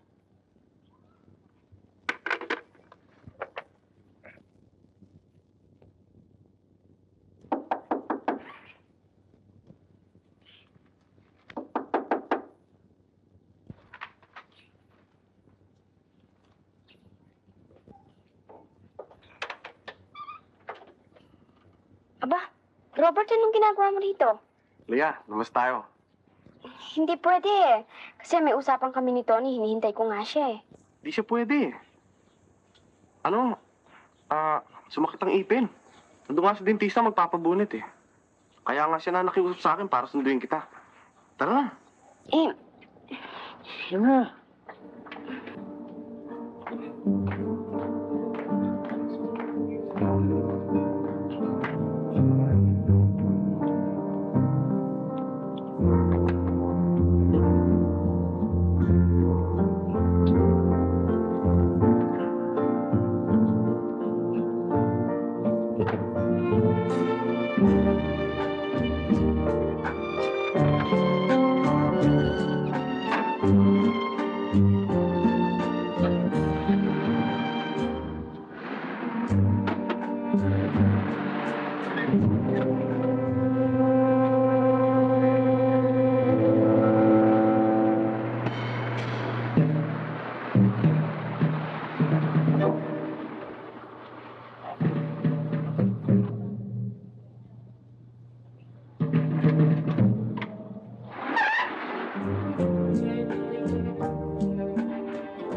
Aba, Robert, anong ginagawa mo rito? Leah, lumabas tayo. Hindi pwede eh. Kasi may usapan kami ni Tony, hinihintay ko nga siya eh. Di siya pwede. Ano? Sumakit ang ipin. Nandun nga sa dentista magpapabunit eh. Kaya nga siya na nakiusap sa akin para sunduin kita. Tara na. Eh, Yan na.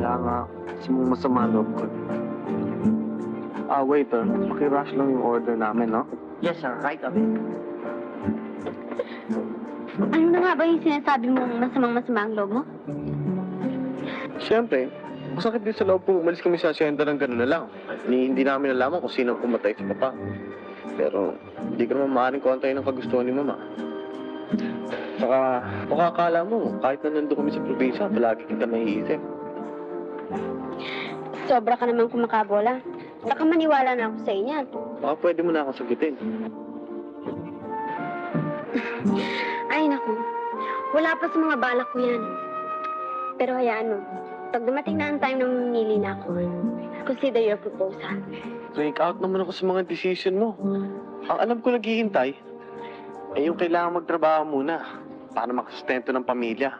Wala nga. Kasi mong masama loob ko. Waiter, pakirush lang yung order namin, no? Yes sir, right away. ano na nga ba yung sinasabi mong masamang-masama ang loob mo? Siyempre, masakit din sa loob kung umalis kami sa asyenda ng gano'n na lang. Hindi namin nalaman kung sino ang pumatay sa papa. Pero, hindi ka naman maaaring kontayin ang kagustuhan ni Mama. Saka, baka akala mo, kahit na nandun kami sa probinsya, palagi kita naiisip. Sobra ka naman kumakabola. Baka maniwala na ako sa inyan. Baka pwede mo na akong sagutin. Ay, naku. Wala pa sa mga balak ko yan. Pero hayaan mo. Pag dumating na ang time na mamimili na ako, consider your proposal. Break out naman ako sa mga decision mo. Ang alam ko naghihintay, yung kailangan magtrabaho muna para makasustento ng pamilya.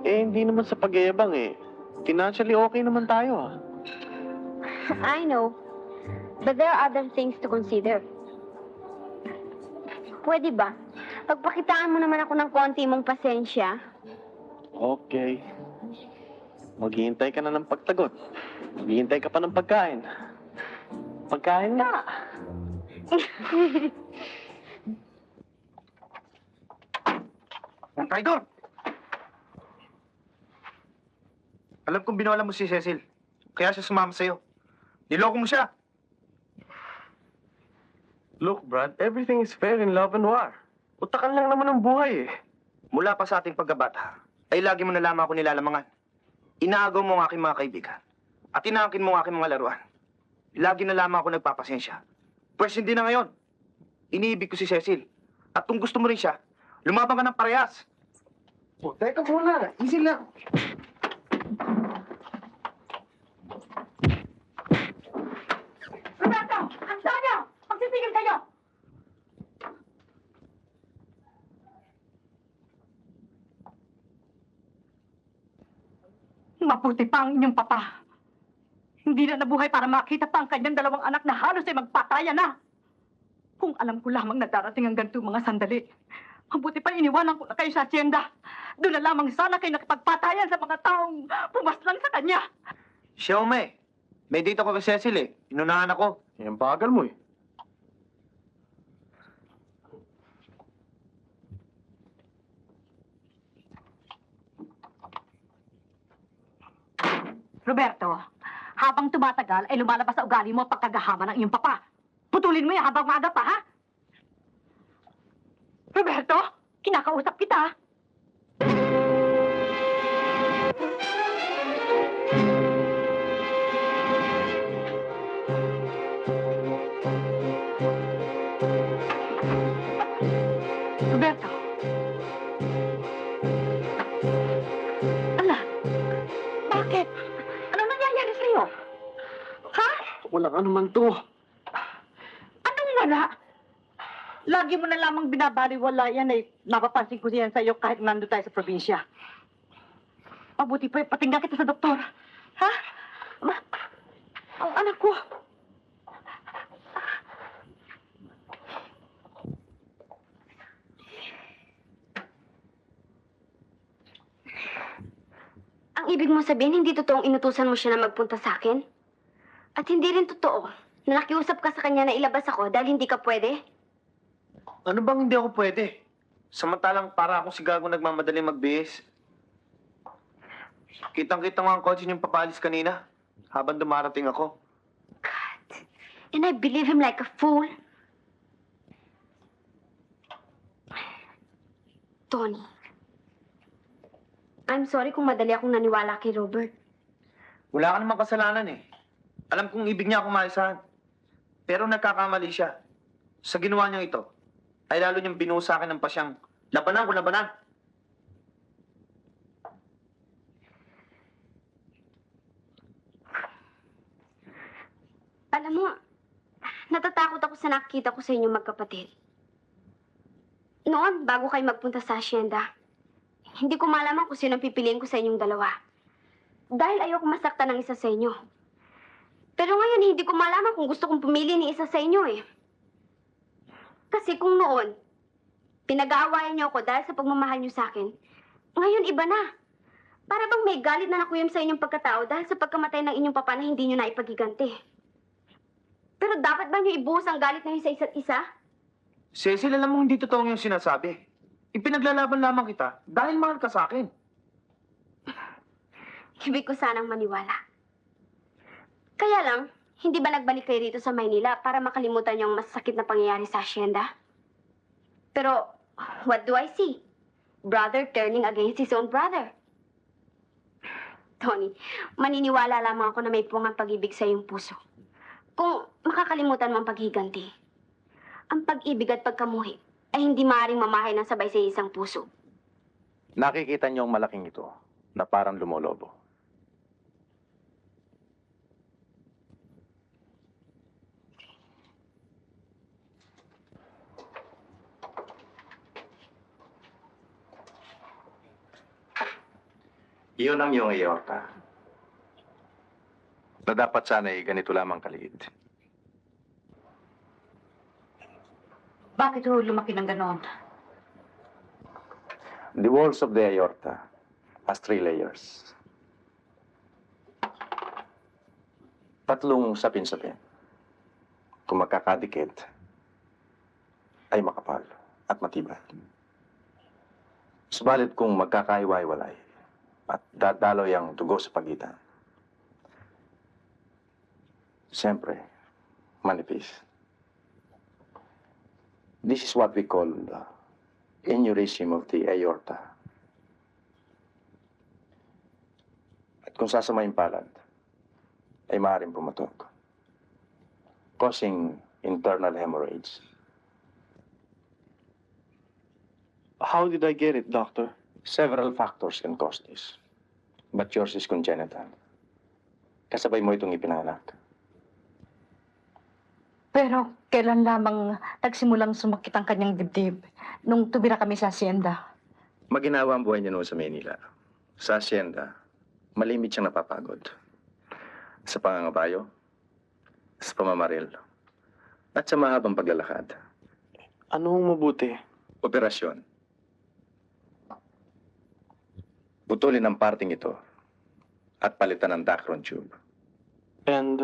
Hindi naman sa pagyayabang Financially okay naman tayo I know. But there are other things to consider. Pwede ba? Pagpakitaan mo naman ako ng konti mong pasensya. Okay. Maghihintay ka na ng pagtagot. Maghihintay ka pa ng pagkain. Pagkain nga. Ang traidor! Alam kong binola mo si Cecil. Kaya siya sumama sa'yo. Niloko mo siya. Look, Brad, everything is fair in love and war. Utakan lang naman ang buhay Mula pa sa ating pagkabata, ay lagi mo na lamang ako nilalamangan. Inaagaw mo ang aking mga kaibigan. At inaangkin mo ang aking mga laruan. Lagi na lamang ako nagpapasensya. Pwes hindi na ngayon. Iniibig ko si Cecil. At kung gusto mo rin siya, lumabang ka ng parehas. Teka muna. Easy lang. Roberto! Antonio! Magsisigil kayo! Mabuti pa ang inyong papa. Hindi na nabuhay para makita pa ang kanyang dalawang anak na halos ay magpatayan na. Kung alam ko lamang na darating ang ganito mga sandali, mabuti pa iniwanan ko na kayo sa asyenda. Doon na lamang sana kayo nakipagpatayan sa mga taong pumaslang sa kanya. Siya, may dito ko kay Cecil Inunahan ako. Ang bagal mo Roberto, habang tumatagal ay lumalabas sa ugali mo ang pagkagahama ng iyong papa. Putulin mo yan habang maaga pa, ha? Roberto, kinakausap kita. Roberto. Ala, bakit? Anong nangyayari sa'yo? Ha? Walang ano man to. Anong wala? Lagi mo na lamang binabaliwala yan eh. Napapansin ko yan sa'yo kahit nandun tayo sa probinsya. Mabuti pa patingnan kita sa doktor. Ha? Ang anak ko. Ang ibig mo sabihin, hindi totoong inutusan mo siya na magpunta sa akin? At hindi rin totoo na nakiusap ka sa kanya na ilabas ako dahil hindi ka pwede? Ano bang hindi ako pwede? Samantalang para ako si Gago nagmamadaling magbihis. Kitang-kita nga ang kotse niyong papalis kanina habang dumarating ako. And I believe him like a fool. Tony, I'm sorry kung madali akong naniwala kay Robert. Wala ka namang kasalanan eh. Alam kong ibig niya akong maisahan. Pero nagkakamali siya. Sa ginawa niya ito, ay lalo niyang binuo sa akin ng pasyang labanan ko labanan. Alam mo, natatakot ako sa nakikita ko sa inyong magkapatid. Noon, bago kayo magpunta sa asyenda, hindi ko malaman kung sino ang pipiliin ko sa inyong dalawa. Dahil ayoko masaktan ng isa sa inyo. Pero ngayon, hindi ko malaman kung gusto kong pumili ni isa sa inyo eh. Kasi kung noon, pinag-aawayan niyo ako dahil sa pagmamahal niyo sa akin, ngayon iba na. Para bang may galit na nakuyom sa inyong pagkatao dahil sa pagkamatay ng inyong papa na hindi niyo na ipagiganti. Pero dapat ba niyo ibuhos ang galit na yun sa isa't isa? Cecil, alam mo hindi totoo yung sinasabi. Ipinaglalaban lamang kita dahil mahal ka sa akin. Ibig ko sanang maniwala. Kaya lang, hindi ba nagbalik kayo rito sa Maynila para makalimutan yung masakit na pangyayari sa asyenda? Pero, what do I see? Brother turning against his own brother. Tony, maniniwala lamang ako na may pungang pag-ibig sa iyong puso. Kung makakalimutan mo ang paghiganti, ang pag-ibig at pagkamuhi ay hindi maaaring mamahay ng sabay sa isang puso. Nakikita niyo ang malaking ito na parang lumolobo. Iyon ang iyong aorta. Na dapat sana ay ganito lamang kaliit. Bakit ho lumaki ng ganon? The walls of the aorta has 3 layers. Tatlong sapin-sapin. Kung magkakadikit, ay makapal at matibay. Subalit kung magkakaiwaiwalay at dadaloy ang dugo sa pagitan, siyempre, manipis. This is what we call aneurysm of the aorta. At kung sasama yung palad, ay maaaring pumatok, causing internal hemorrhage. How did I get it, doctor? Several factors can cause this, but yours is congenital. Kasabay mo itong ipinanganak. Pero kailan lamang nagsimulang sumakit ang kanyang dibdib nung tumira kami sa asyenda? Maginawa ang buhay niya noon sa Maynila. Sa asyenda, malimit siyang napapagod. Sa pangangabayo, sa pamamaril, at sa mahabang paglalakad. Anong mabuti? Operasyon. Putulin ang parting ito at palitan ang Dacron tube. And,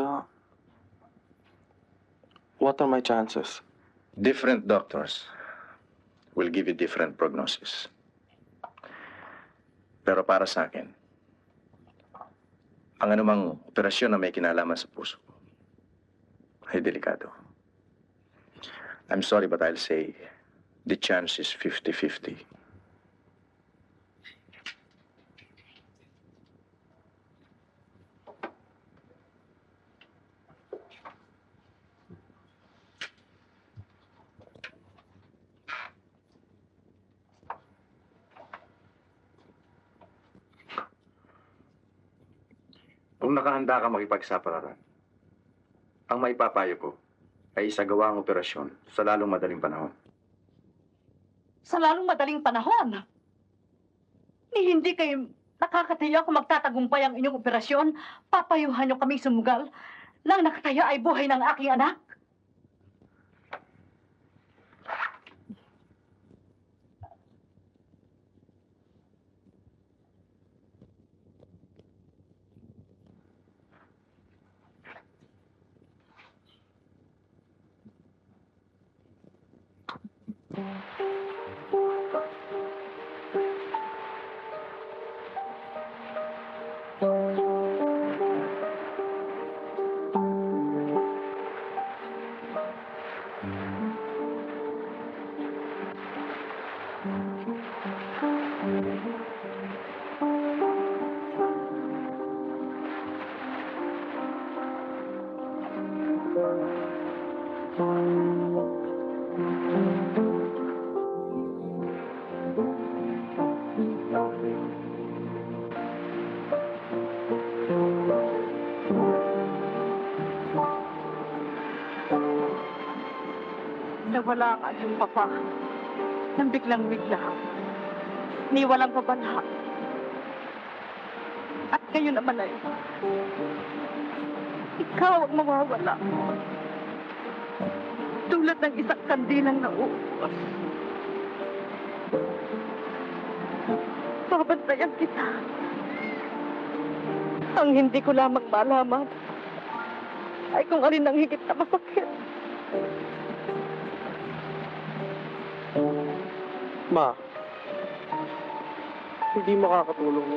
what are my chances? Different doctors will give you different prognosis. Pero para sa akin, Ang anumang operasyon na may kinalaman sa puso ay delikado. I'm sorry, but I'll say the chance is 50-50. Kung nakahanda ka makipagsapalaran, ang maipapayo ko ay isagawa ang operasyon sa lalong madaling panahon. Sa lalong madaling panahon. Ni hindi kayo nakakataya kung magtatagumpay ang inyong operasyon. Papayuhan niyo kaming sumugal. Nang nakataya ay buhay ng aking anak. Nawala ang aking papa nang biglang-bigla. Ni walang babala. At ngayon naman ay ikaw ang mawawala. Tulad ng isang kandilang nauubos. Babantayan kita. Ang hindi ko lamang malaman ay kung alin ang higit na masakit. Ma, hindi makakatulong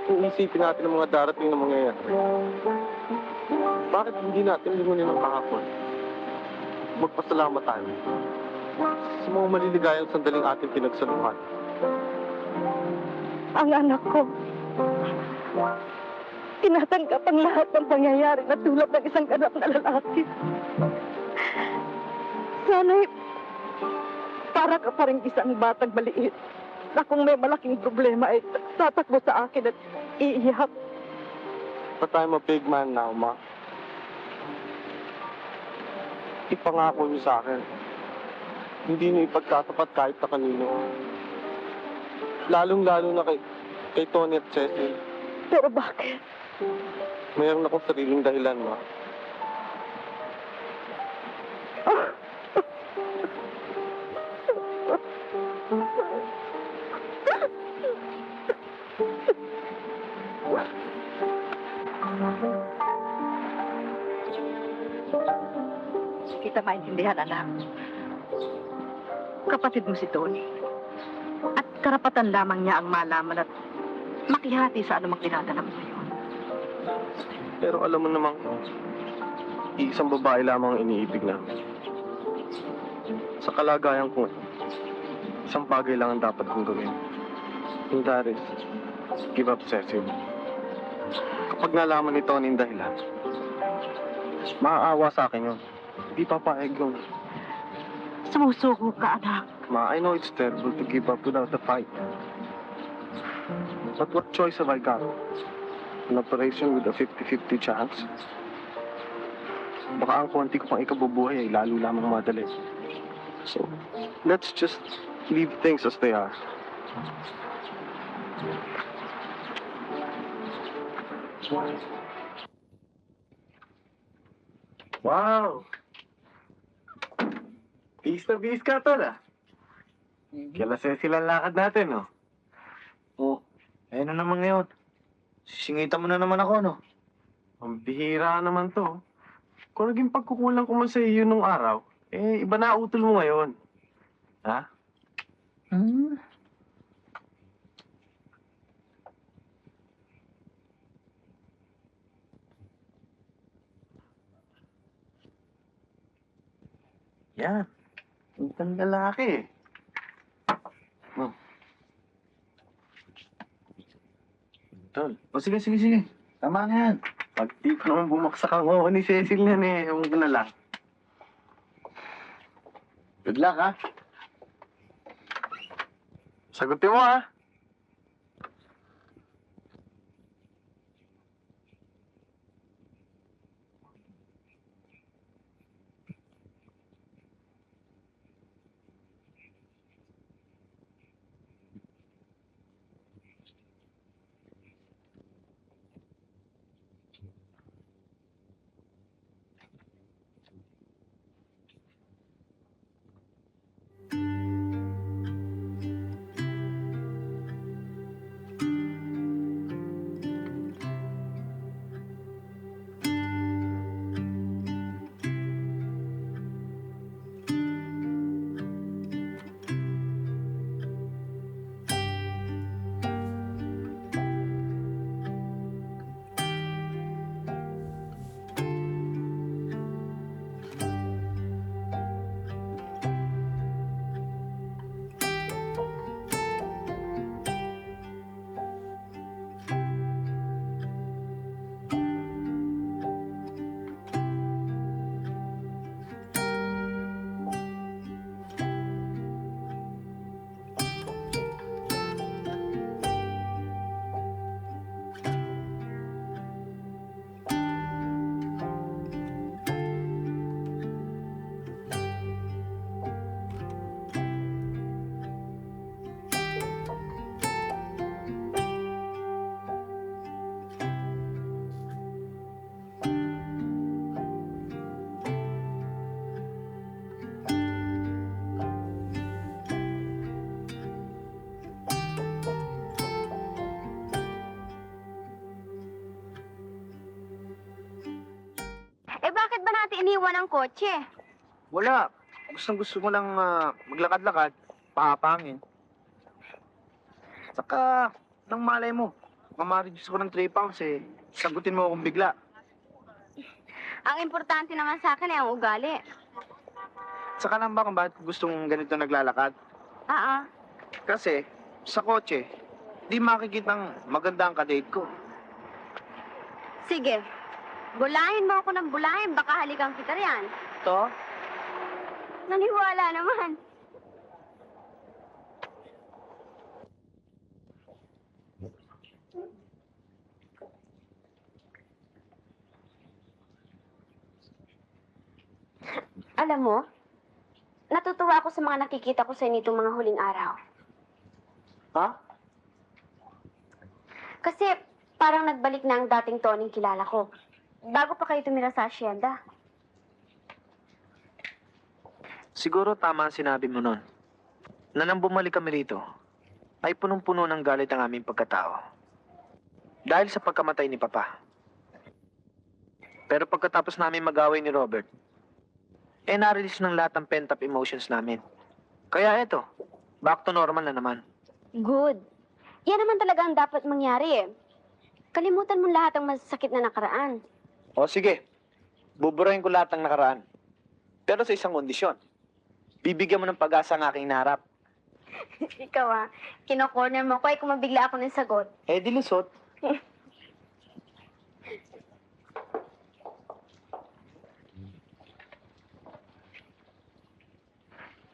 kung isipin natin ang mga darating na mangyayari. Bakit hindi natin lingunin ang kahapon? Magpasalamat tayo sa mga maliligayang sandaling ating pinagsaluhan. Ang anak ko, tinatanggap ang lahat ng pangyayari na tulad ng isang ganap na lalaki. Sana'y para ka pa rin isang batang maliit na kung may malaking problema ay tatakbo sa akin at iiyak. But I'm a big man now, Ma. Ipangako niyo sa akin. Hindi niyo ipagtatapat kahit na kanino. Lalong-lalo na kay Tony at Cecil. Pero bakit? Mayroon akong sariling dahilan, Ma. Kita maintindihan, anak. Kapatid mo si Tony. At karapatan lamang niya ang malaman at makihati sa anumang dinadala mo ngayon. Pero alam mo namang, isang babae lamang ang iniibig namin. Sa kalagayan ko, isang bagay lang ang dapat kong gawin. And that is, give up Cecil. Kapag nalaman ni Tony yung dahilan, maaawa sa akin yun. Hindi papayag yun. Sumusuko ka, anak. Ma, I know it's terrible to give up without a fight. But what choice have I got? An operation with a 50-50 chance? Baka ang konti ko pang ikabubuhay ay lalo lamang madali. So, let's just leave things as they are. Wow! Bis na bis ka, Tol, ah. Kila Cecil ang lakad natin, no? Oh, ayun na naman ngayon. Sisingita mo na naman ako, no? Ang bihira naman to. Kung naging pagkukulang ko man sa iyo nung araw, eh, iba na utol mo ngayon. Ha? Hmm? Yan. Ang lalaki. Tol. O sige, sige, sige. Tama na yan. Pag di ko naman bumaksak ang oo ni Cecil yan eh. Ewan ko na lang. Good luck, ha? Sagutin mo, ha? Eh, bakit ba natin iniwan ang kotse? Wala. Gusto mo lang maglakad-lakad, pakapangin. Saka, nang malay mo, mamareduce ko ng 3 pounds eh. Sagutin mo akong bigla. Ang importante naman sa akin ay ang ugali. Saka lang ba kung bakit gustong ganito naglalakad? Ah, Kasi, sa kotse, di makikitang maganda ang kadate ko. sige. Bulahin mo ako ng bulahin, baka halikan kita riyan. To? Naniwala naman. Alam mo, natutuwa ako sa mga nakikita ko sa nitong mga huling araw. Ha? Kasi parang nagbalik na ang dating Tony kilala ko. Bago pa kayo tumira sa asyenda. Siguro tama ang sinabi mo nun. Na nang bumalik kami rito, ay punong-puno ng galit ang aming pagkatao. Dahil sa pagkamatay ni Papa. Pero pagkatapos namin mag-away ni Robert, na-release ng lahat ng pent-up emotions namin. Kaya eto, back to normal na naman. Good. Yan naman talaga ang dapat mangyari eh. Kalimutan mo lahat ng masasakit na nakaraan. O sige, buburahin ko lahat ng nakaraan. Pero sa isang kondisyon. Bibigyan mo ng pag-asa ang aking naharap. Ikaw kino-corner mo ko ay kung mabigla ako ng sagot. Eh, di lusot.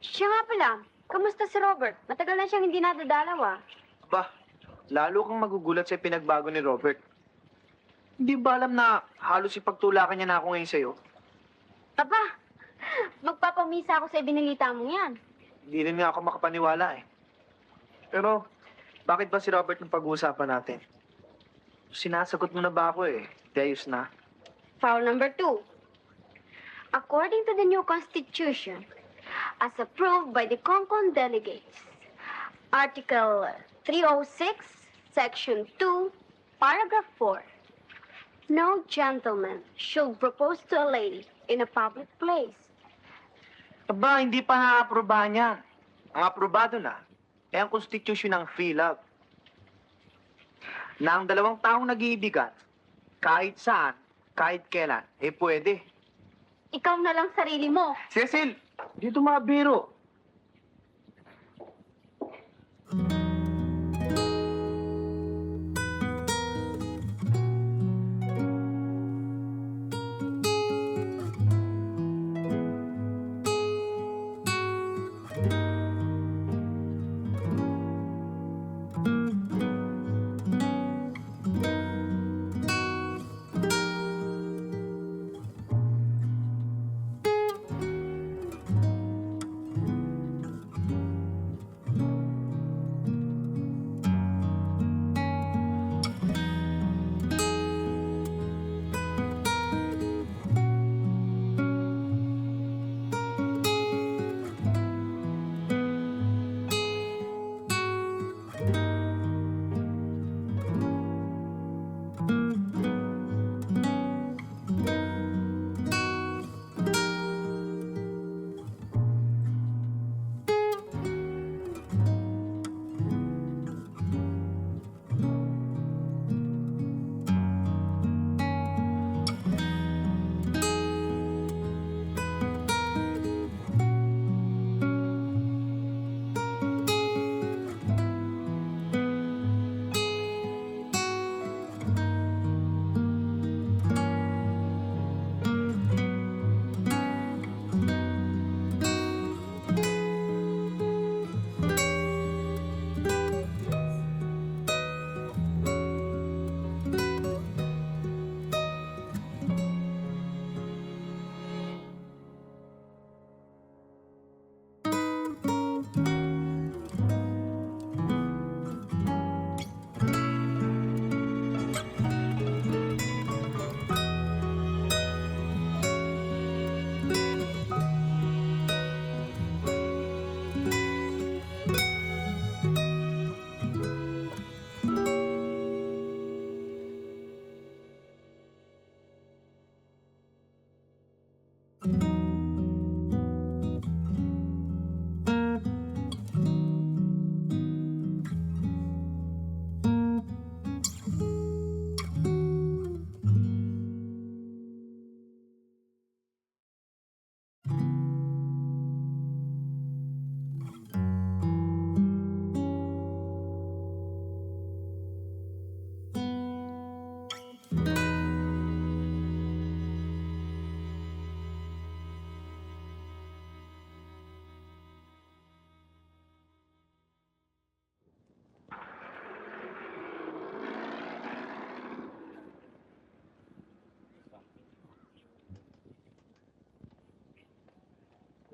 Siya nga pala, kamusta si Robert? Matagal na siyang hindi nadadalaw Ba, lalo kang magugulat sa pinagbago ni Robert. Hindi ba alam na halos ipagtulakan niya na ako ngayon sa'yo? Aba, magpapamisa ako sa ibinalita mo yan. Hindi rin nga ako makapaniwala eh. Pero, bakit ba si Robert ang pag-uusapan natin? Sinasagot mo na ba ako eh? Deyos na. Foul number 2. According to the new constitution, as approved by the Concon delegates, Article 306, Section 2, Paragraph 4, no gentleman should propose to a lady in a public place. Aba, hindi pa na-aprobahan yan. Ang aprobado na, ay ang constitution ng PhilHealth. Na ang dalawang taong nag-iibigan, kahit saan, kahit kailan, pwede. Ikaw na lang sarili mo. Cecil, Dito mabiro.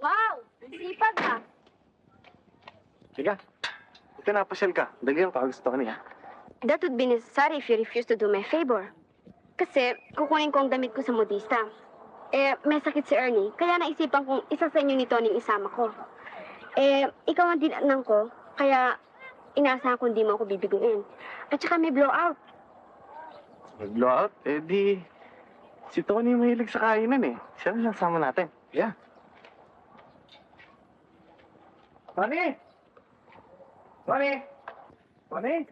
Wow! Sipag ah. Sige. Ito na, pasyal ka. Dali lang, gusto ko niya. That would be necessary if you refuse to do me a favor. Kasi kukunin ko ang damit ko sa modista. May sakit si Ernie, kaya naisipan kong isa sa inyo ni Tony isama ko. Ikaw ang dinaanan ko, kaya inaasahan kong di mo ako bibiguin. At saka may blowout. Mag-blowout? Di... Si Tony mahilig sa kainan eh. Siya na sama natin. Yeah. Tony! Tony! Tony!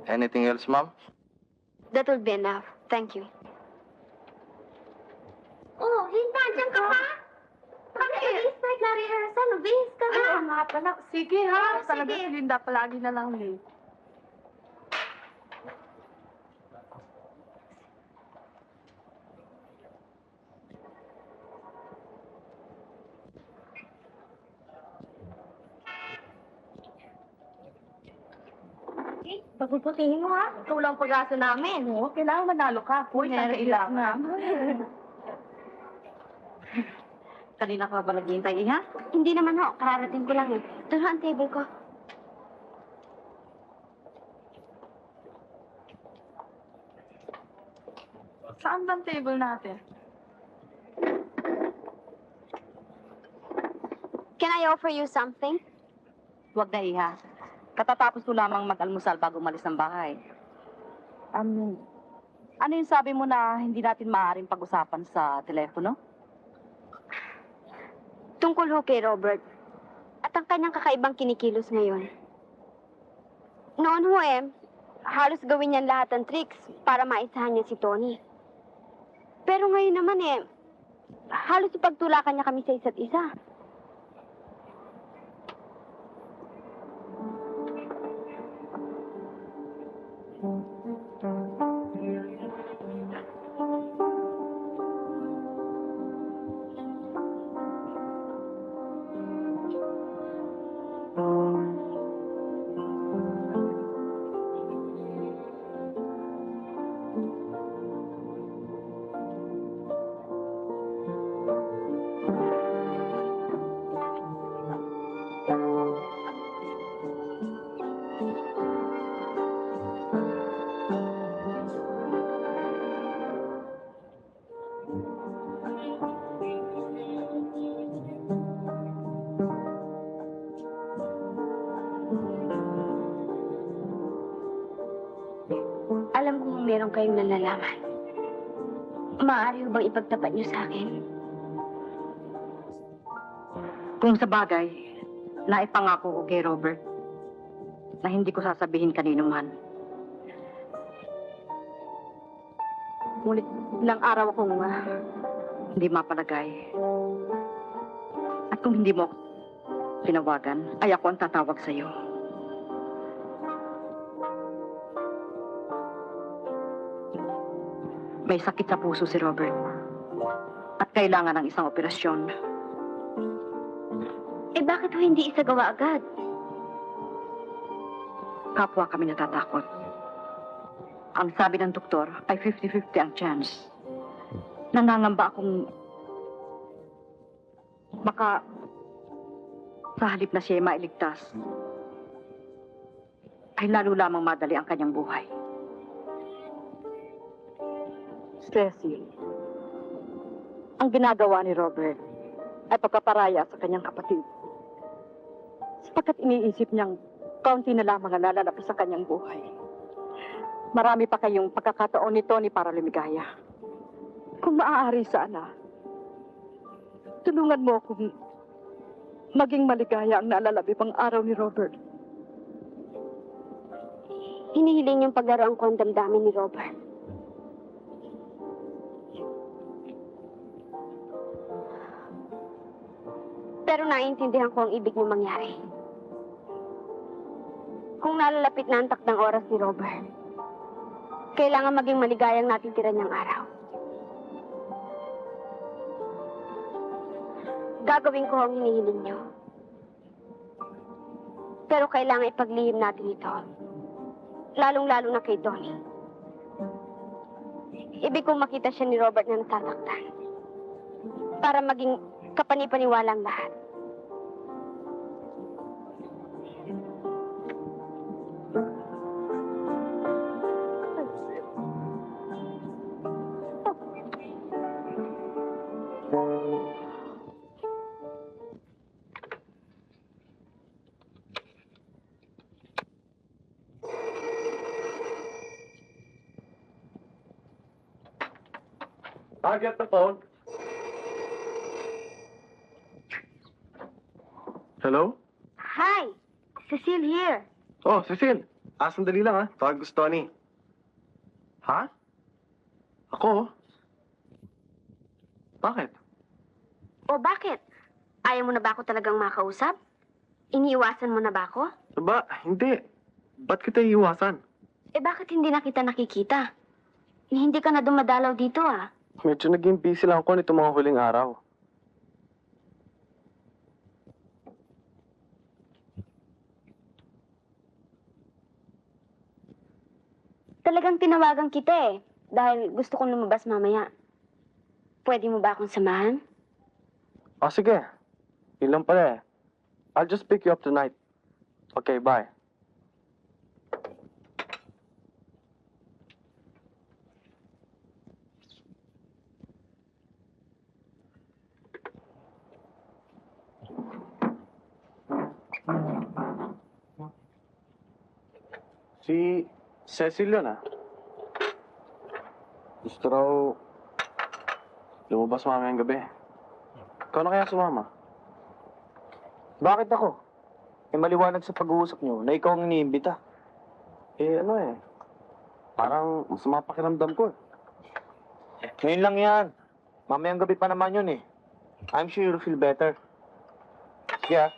Anything else, ma'am? That will be enough. Thank you. Oh, Linda, dyan ka pa? Bakit i-start na rehearsal? Bihis ka na. Ano nga pala? Sige ha. Oh, Talaga sige. si Linda palagi na lang late. Pagpuputihin mo ha. Ikaw lang pag-asa namin. Oo, kailangan manalo ka. Uy, kailangan. Kanina ka ba naghihintay, ha? Hindi naman ho. Kararating ko lang eh. Ito ang table ko. Saan ba ang table natin? Can I offer you something? Huwag na, Iha. Katatapos ko lamang mag-almusal bago umalis ng bahay. Ano yung sabi mo na hindi natin maaaring pag-usapan sa telepono? Tungkol ho kay Robert. At ang kanyang kakaibang kinikilos ngayon. Noon ho halos gawin niyan lahat ng tricks para maisahan niya si Tony. Pero ngayon naman halos ipagtulakan niya kami sa isa't isa. Alam kong meron kayong nalalaman. Maaari ho bang ipagtapat niyo sa akin? Kung sa bagay, naipangako ko kay Robert na hindi ko sasabihin kanino man. Ngunit ilang araw akong hindi mapalagay. At kung hindi mo ako tinawagan, ay ako ang tatawag sa'yo. May sakit sa puso si Robert. At kailangan ng isang operasyon. Bakit ho hindi isagawa agad? Kapwa kami natatakot. Ang sabi ng doktor ay 50-50 ang chance. Nangangamba akong baka sa halip na siya ay mailigtas, ay lalo lamang madali ang kanyang buhay. Cecil, ang ginagawa ni Robert ay pagkaparaya sa kanyang kapatid. Sapagkat iniisip niyang kaunti na lamang ang lalapit sa kanyang buhay. Marami pa kayong pagkakataon ni Tony para lumigaya. Kung maaari sana, tulungan mo akong maging maligaya ang nalalabip ang araw ni Robert. Hinihiling niyong paglaruan ko ang damdamin ni Robert. Pero naiintindihan ko ang ibig niyong mangyari. Kung nalalapit na ang takdang oras ni Robert, kailangan maging maligayang natitira niyang araw. Gagawin ko ang hinihiling niyo. Pero kailangan ipaglihim natin ito. Lalong-lalo na kay Tony. Ibig kong makita siya ni Robert na nasasaktan. Para maging kapanipaniwalang lahat. I get the phone. Hello? Hi! Cecile here. Oh, Cecil. Sandali lang ha. Tawag ko si Tony. Ha? Ako? Bakit? O bakit? Ayaw mo na ba ako talagang makausap? Iniiwasan mo na ba ako? Ba, hindi. Ba't kita iiwasan? Bakit hindi na kita nakikita? Hindi ka na dumadalaw dito Medyo naging busy lang ako nito mga huling araw. Talagang tinawagan kita dahil gusto kong lumabas mamaya. Pwede mo ba akong samahan? Oh, sige. Yun lang pala I'll just pick you up tonight. Okay, bye. Si Cecil yun, ah. Gusto raw lumabas mamayang gabi. Ikaw na kaya sumama? Bakit ako? Maliwanag sa pag-uusap nyo na ikaw ang iniimbita. Parang masama pakiramdam ko, eh. Ngayon lang yan. Mamayang gabi pa naman yun eh. I'm sure you'll feel better. Sige ah.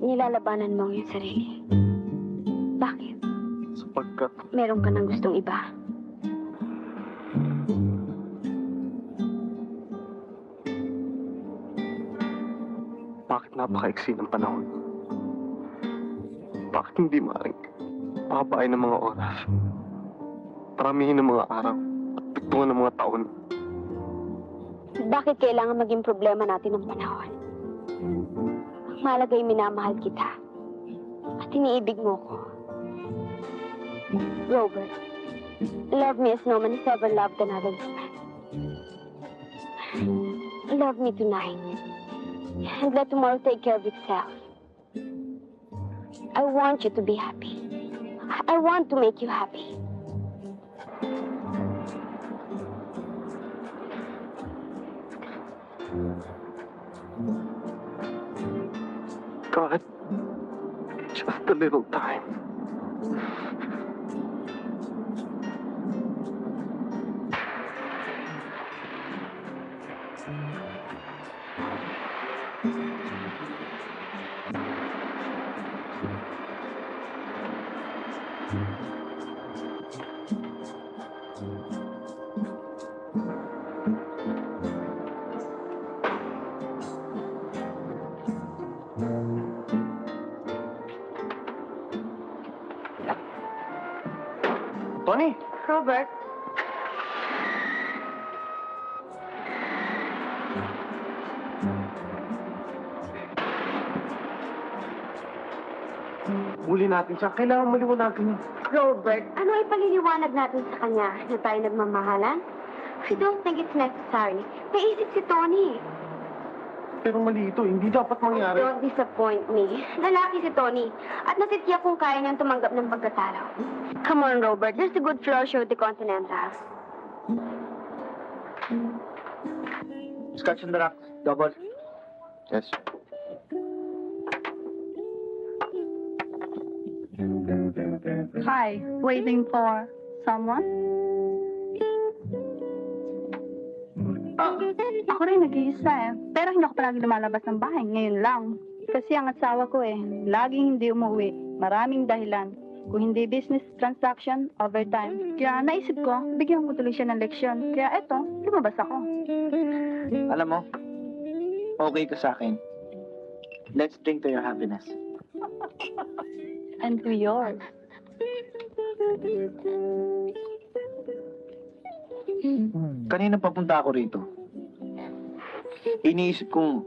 Nilalabanan mo ang iyong sarili. Bakit? Sapagkat Meron ka ng gustong iba? bakit napakaiksi ng panahon? Bakit hindi maaaring pababain ng mga oras? Paramihin ng mga araw at pagtungan ng mga taon. Bakit kailangan maging problema natin ang panahon? Ang mahalaga ay minamahal kita. At iniibig mo ko. Robert, love me as no man has ever loved another woman. Love me tonight. And let tomorrow take care of itself. I want you to be happy. I want to make you happy. God, just a little time. Tony! Robert, Huli natin siya. Kailangan maliwanagan niya. Robert, ano ay paliliwanag natin sa kanya na tayo nagmamahalan? I don't think it's necessary. Naisip si Tony. Pero mali ito. Hindi dapat mangyari. Don't disappoint me. Lalaki si Tony. At nasitiyak kung kaya niyang tumanggap ng pagkatalo. Come on, Robert. There's a good floor show at the Continental. Scotch and the Rock. Double. Yes. Hi, waiting for someone? Ako rin nag-iisa eh. Pero hindi ako palagi lumalabas ng bahay. Ngayon lang. Kasi ang asawa ko eh, laging hindi umuwi. Maraming dahilan. Kung hindi business transaction, overtime. Kaya naisip ko, bigyan ko tuloy siya ng leksyon. Kaya eto, lumabas ako. Alam mo, okay ka sa akin. Let's drink to your happiness. And to yours. Kanina papunta ako rito. Iniisip kong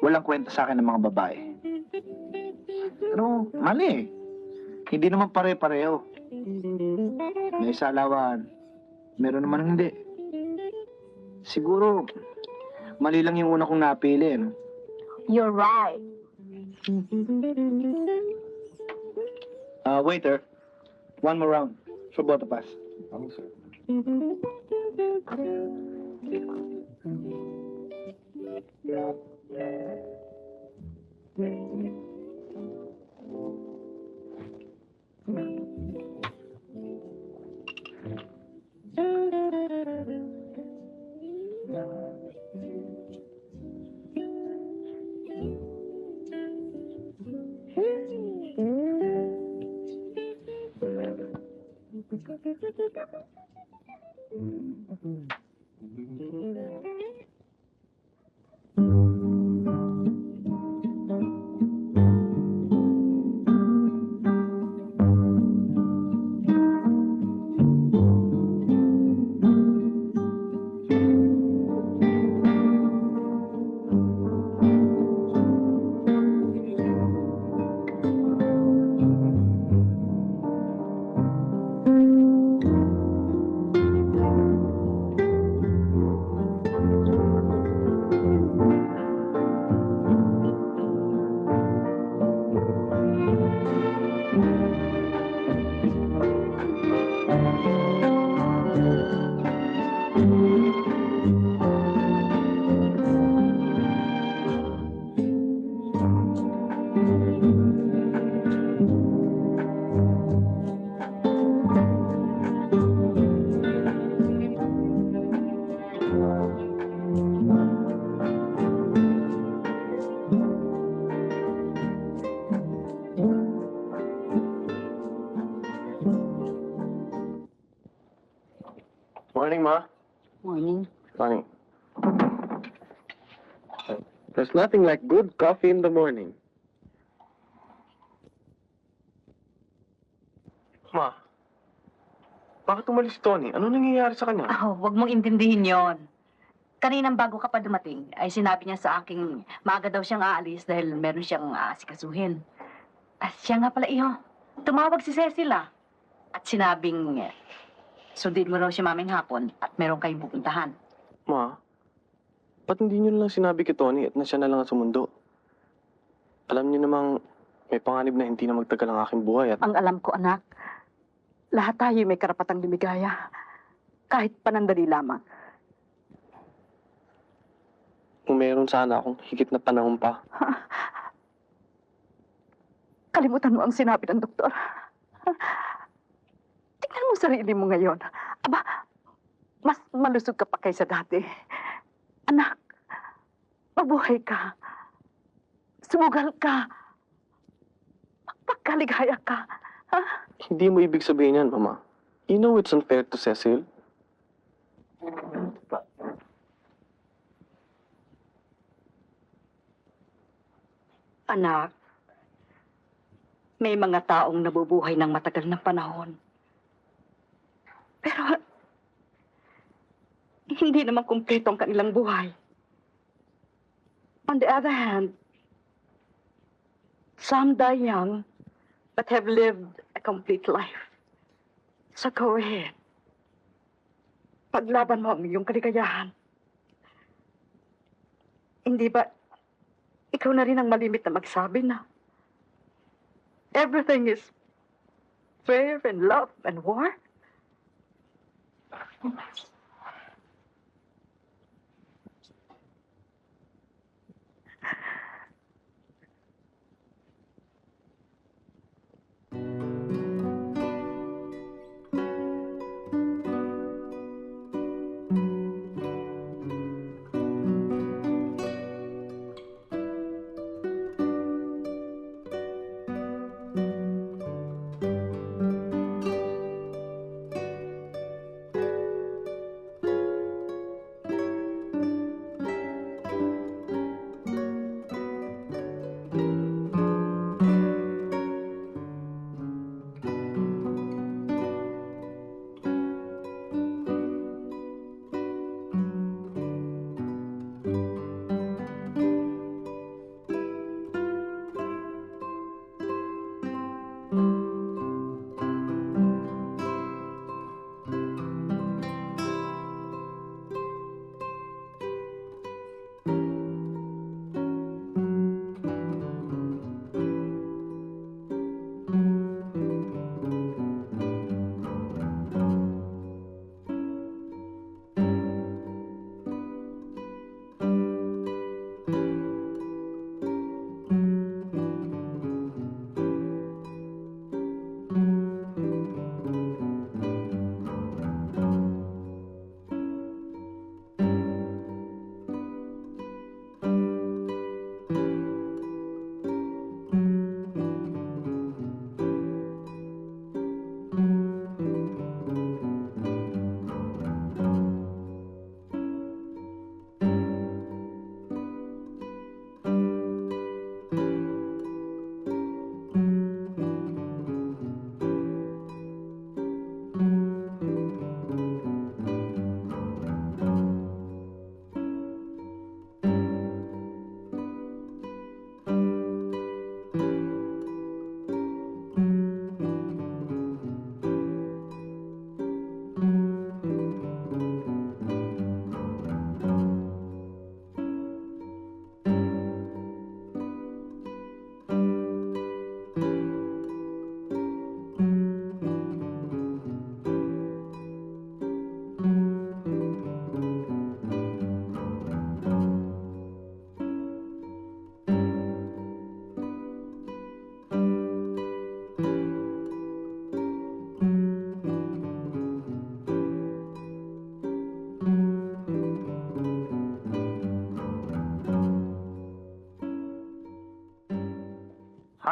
walang kwenta sa akin ng mga babae. Pero mali eh. Hindi naman pare-pareho. May isa alawan, meron naman hindi. Siguro, mali lang yung una kong napili. No? You're right. Waiter, one more round for both of us. Morning, Ma. Morning. Morning. There's nothing like good coffee in the morning. Ma, bakit umalis si Tony? Ano nangyayari sa kanya? Oh, wag mong intindihin yon. Kaninang bago ka pa dumating, ay sinabi niya sa aking maaga daw siyang aalis dahil meron siyang aasikasuhin. At siya nga pala, iho. Tumawag si Cecil at sinabing sundin mo raw siya maming hapon at meron kayong pupuntahan. Ma, ba't hindi niyo lang sinabi kay Tony at na siya na lang ang sumundo? Alam niyo namang may panganib na hindi na magtagal ang aking buhay at... Ang alam ko, anak, lahat tayo may karapatang lumigaya. Kahit panandali lamang. Kung meron sana akong higit na panahon pa. Kalimutan mo ang sinabi ng doktor. Tingnan mo sarili mo ngayon. Aba, mas malusog ka pa kaysa dati. Anak, mabuhay ka. Sumugal ka. Magpagkaligaya ka. Ha? Hindi mo ibig sabihin yan, Mama. You know it's unfair to Cecil. Anak, may mga taong nabubuhay ng matagal na panahon. Pero, hindi naman kumpleto ang kanilang buhay. On the other hand, some die young, but have lived a complete life. So go ahead. Paglaban mo ang iyong kaligayahan. Hindi ba, ikaw na rin ang malimit na magsabi na everything is fair and love and war?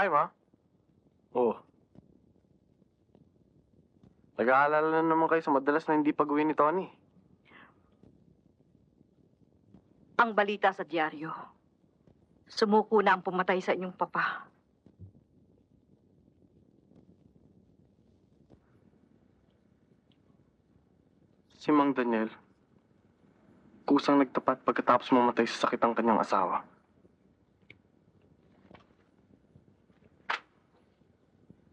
tayo, ha? Oo. Nag-aalala na naman kayo sa madalas na hindi pag-uwi ni Tony. Ang balita sa dyaryo, sumuko na ang pumatay sa inyong papa. Si Mang Daniel, kusang nagtapat pagkatapos mamatay sa sakit ang kanyang asawa.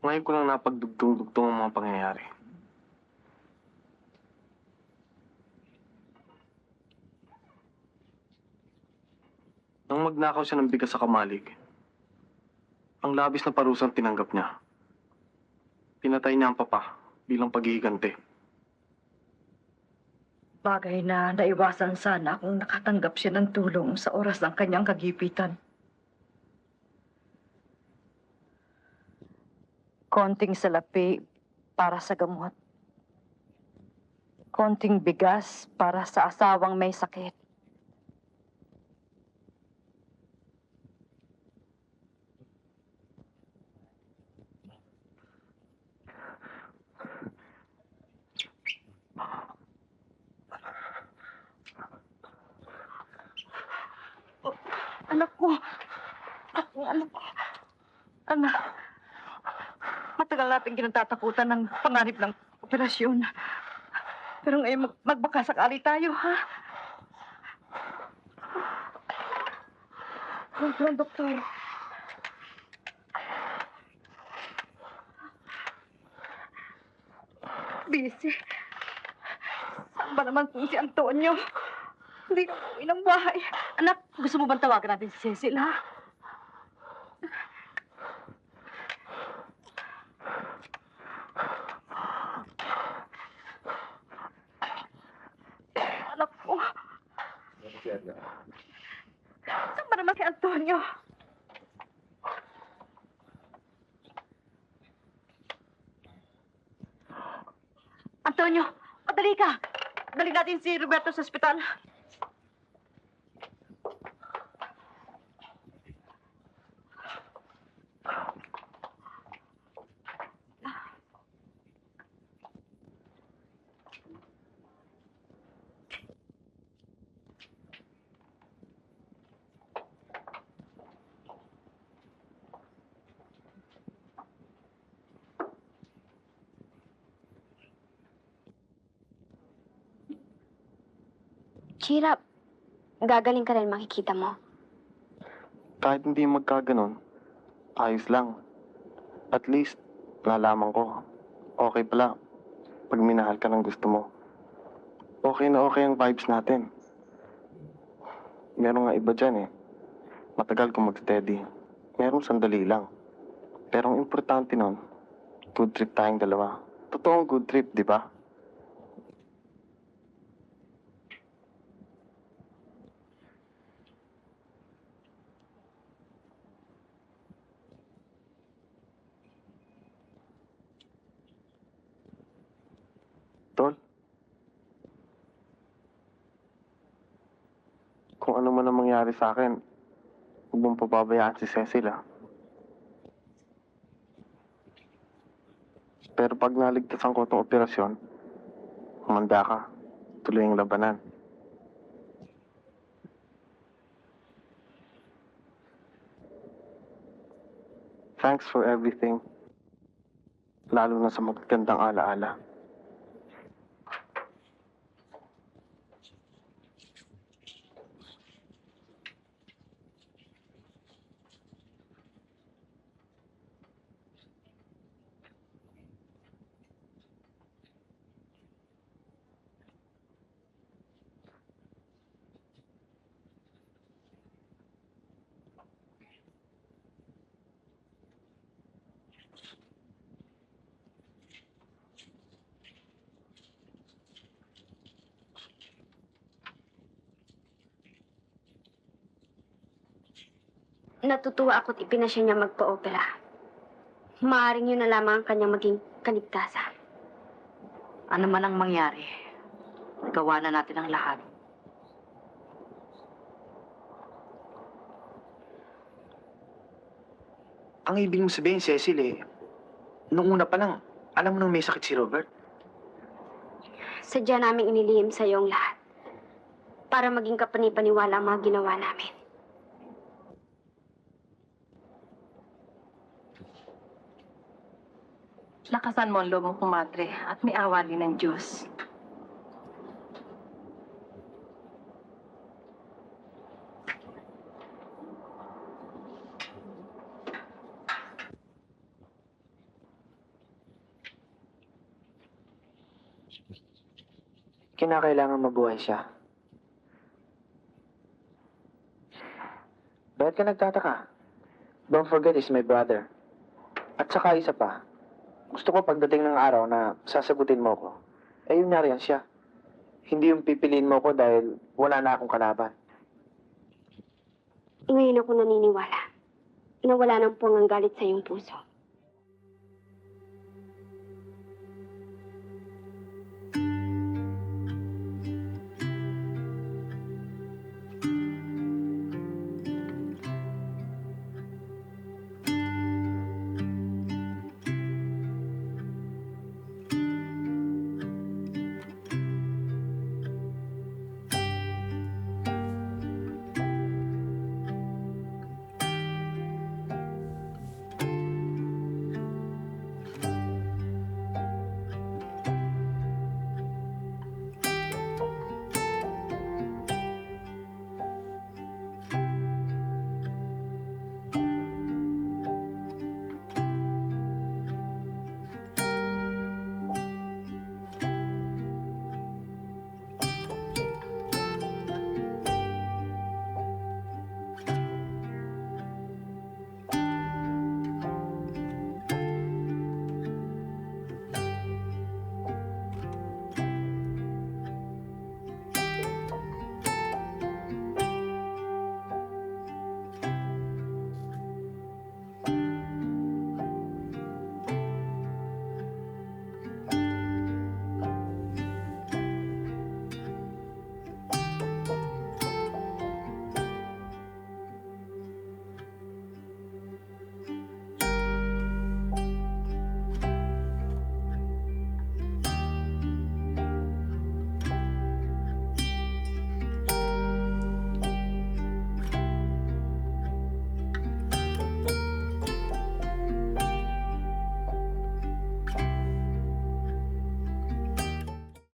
Ngayon ko lang napagdugtong-dugtong ang mga pangyayari. Nang magnakaw siya ng bigas sa kamalig, ang labis na parusang tinanggap niya. Pinatay niya ang papa bilang paghihiganti. Bagay na naiwasan sana kung nakatanggap siya ng tulong sa oras ng kanyang kagipitan. Konting salapi para sa gamot. Konting bigas para sa asawang may sakit. Anak ko. Anak ko. Anak. Matagal natin kinatatakutan ng panganib ng operasyon. Pero ngayon magbaka sakali tayo, ha? Huwag lang, doktor. Busy. Saan ba naman po si Antonio? Hindi na uwi ng bahay. Anak, gusto mo bang tawagan natin si Cecil, ha? Anak ko. Saan ba naman si Antonio? Antonio, padali ka. Dali natin si Roberto sa ospital. Cheer up. Gagaling ka rin, makikita mo. Kahit hindi magkaganon, ayos lang. At least, nalaman ko, okay pala pag minahal ka ng gusto mo. Okay na okay ang vibes natin. Meron nga iba dyan eh. Matagal kung mag-steady. Merong sandali lang. Pero ang importante nun, good trip tayong dalawa. Totoong good trip, di ba? Tol? Kung ano man ang mangyari sa akin, huwag mong pababayaan si Cecil, ah. Pero pag naligtasan ko itong operasyon, humanda ka. Tuloy ang labanan. Thanks for everything. Lalo na sa magagandang alaala. Natutuwa ako't ipinasya niya magpa-opera. Maaaring yun na lamang ang kanyang maging kaligtasan. Ano man ang mangyari, gawa na natin ang lahat. ang ibig mong sabihin, Cecil, nung una pa lang, alam mo nang may sakit si Robert. Sadya namin inilihim sa ang lahat para maging kapanipaniwala ang mga ginawa namin. Lakasan mo ang loob mo, kumadre, at may awa din ng Diyos. Kinakailangan mabuhay siya. Bakit ka nagtataka? Don't forget he's my brother. At saka isa pa, gusto ko pagdating ng araw na sasagutin mo ko, yun na rin siya. Hindi yung pipiliin mo ko dahil wala na akong kalaban. Ngayon ako naniniwala na wala nang puwang ang galit sa iyong puso.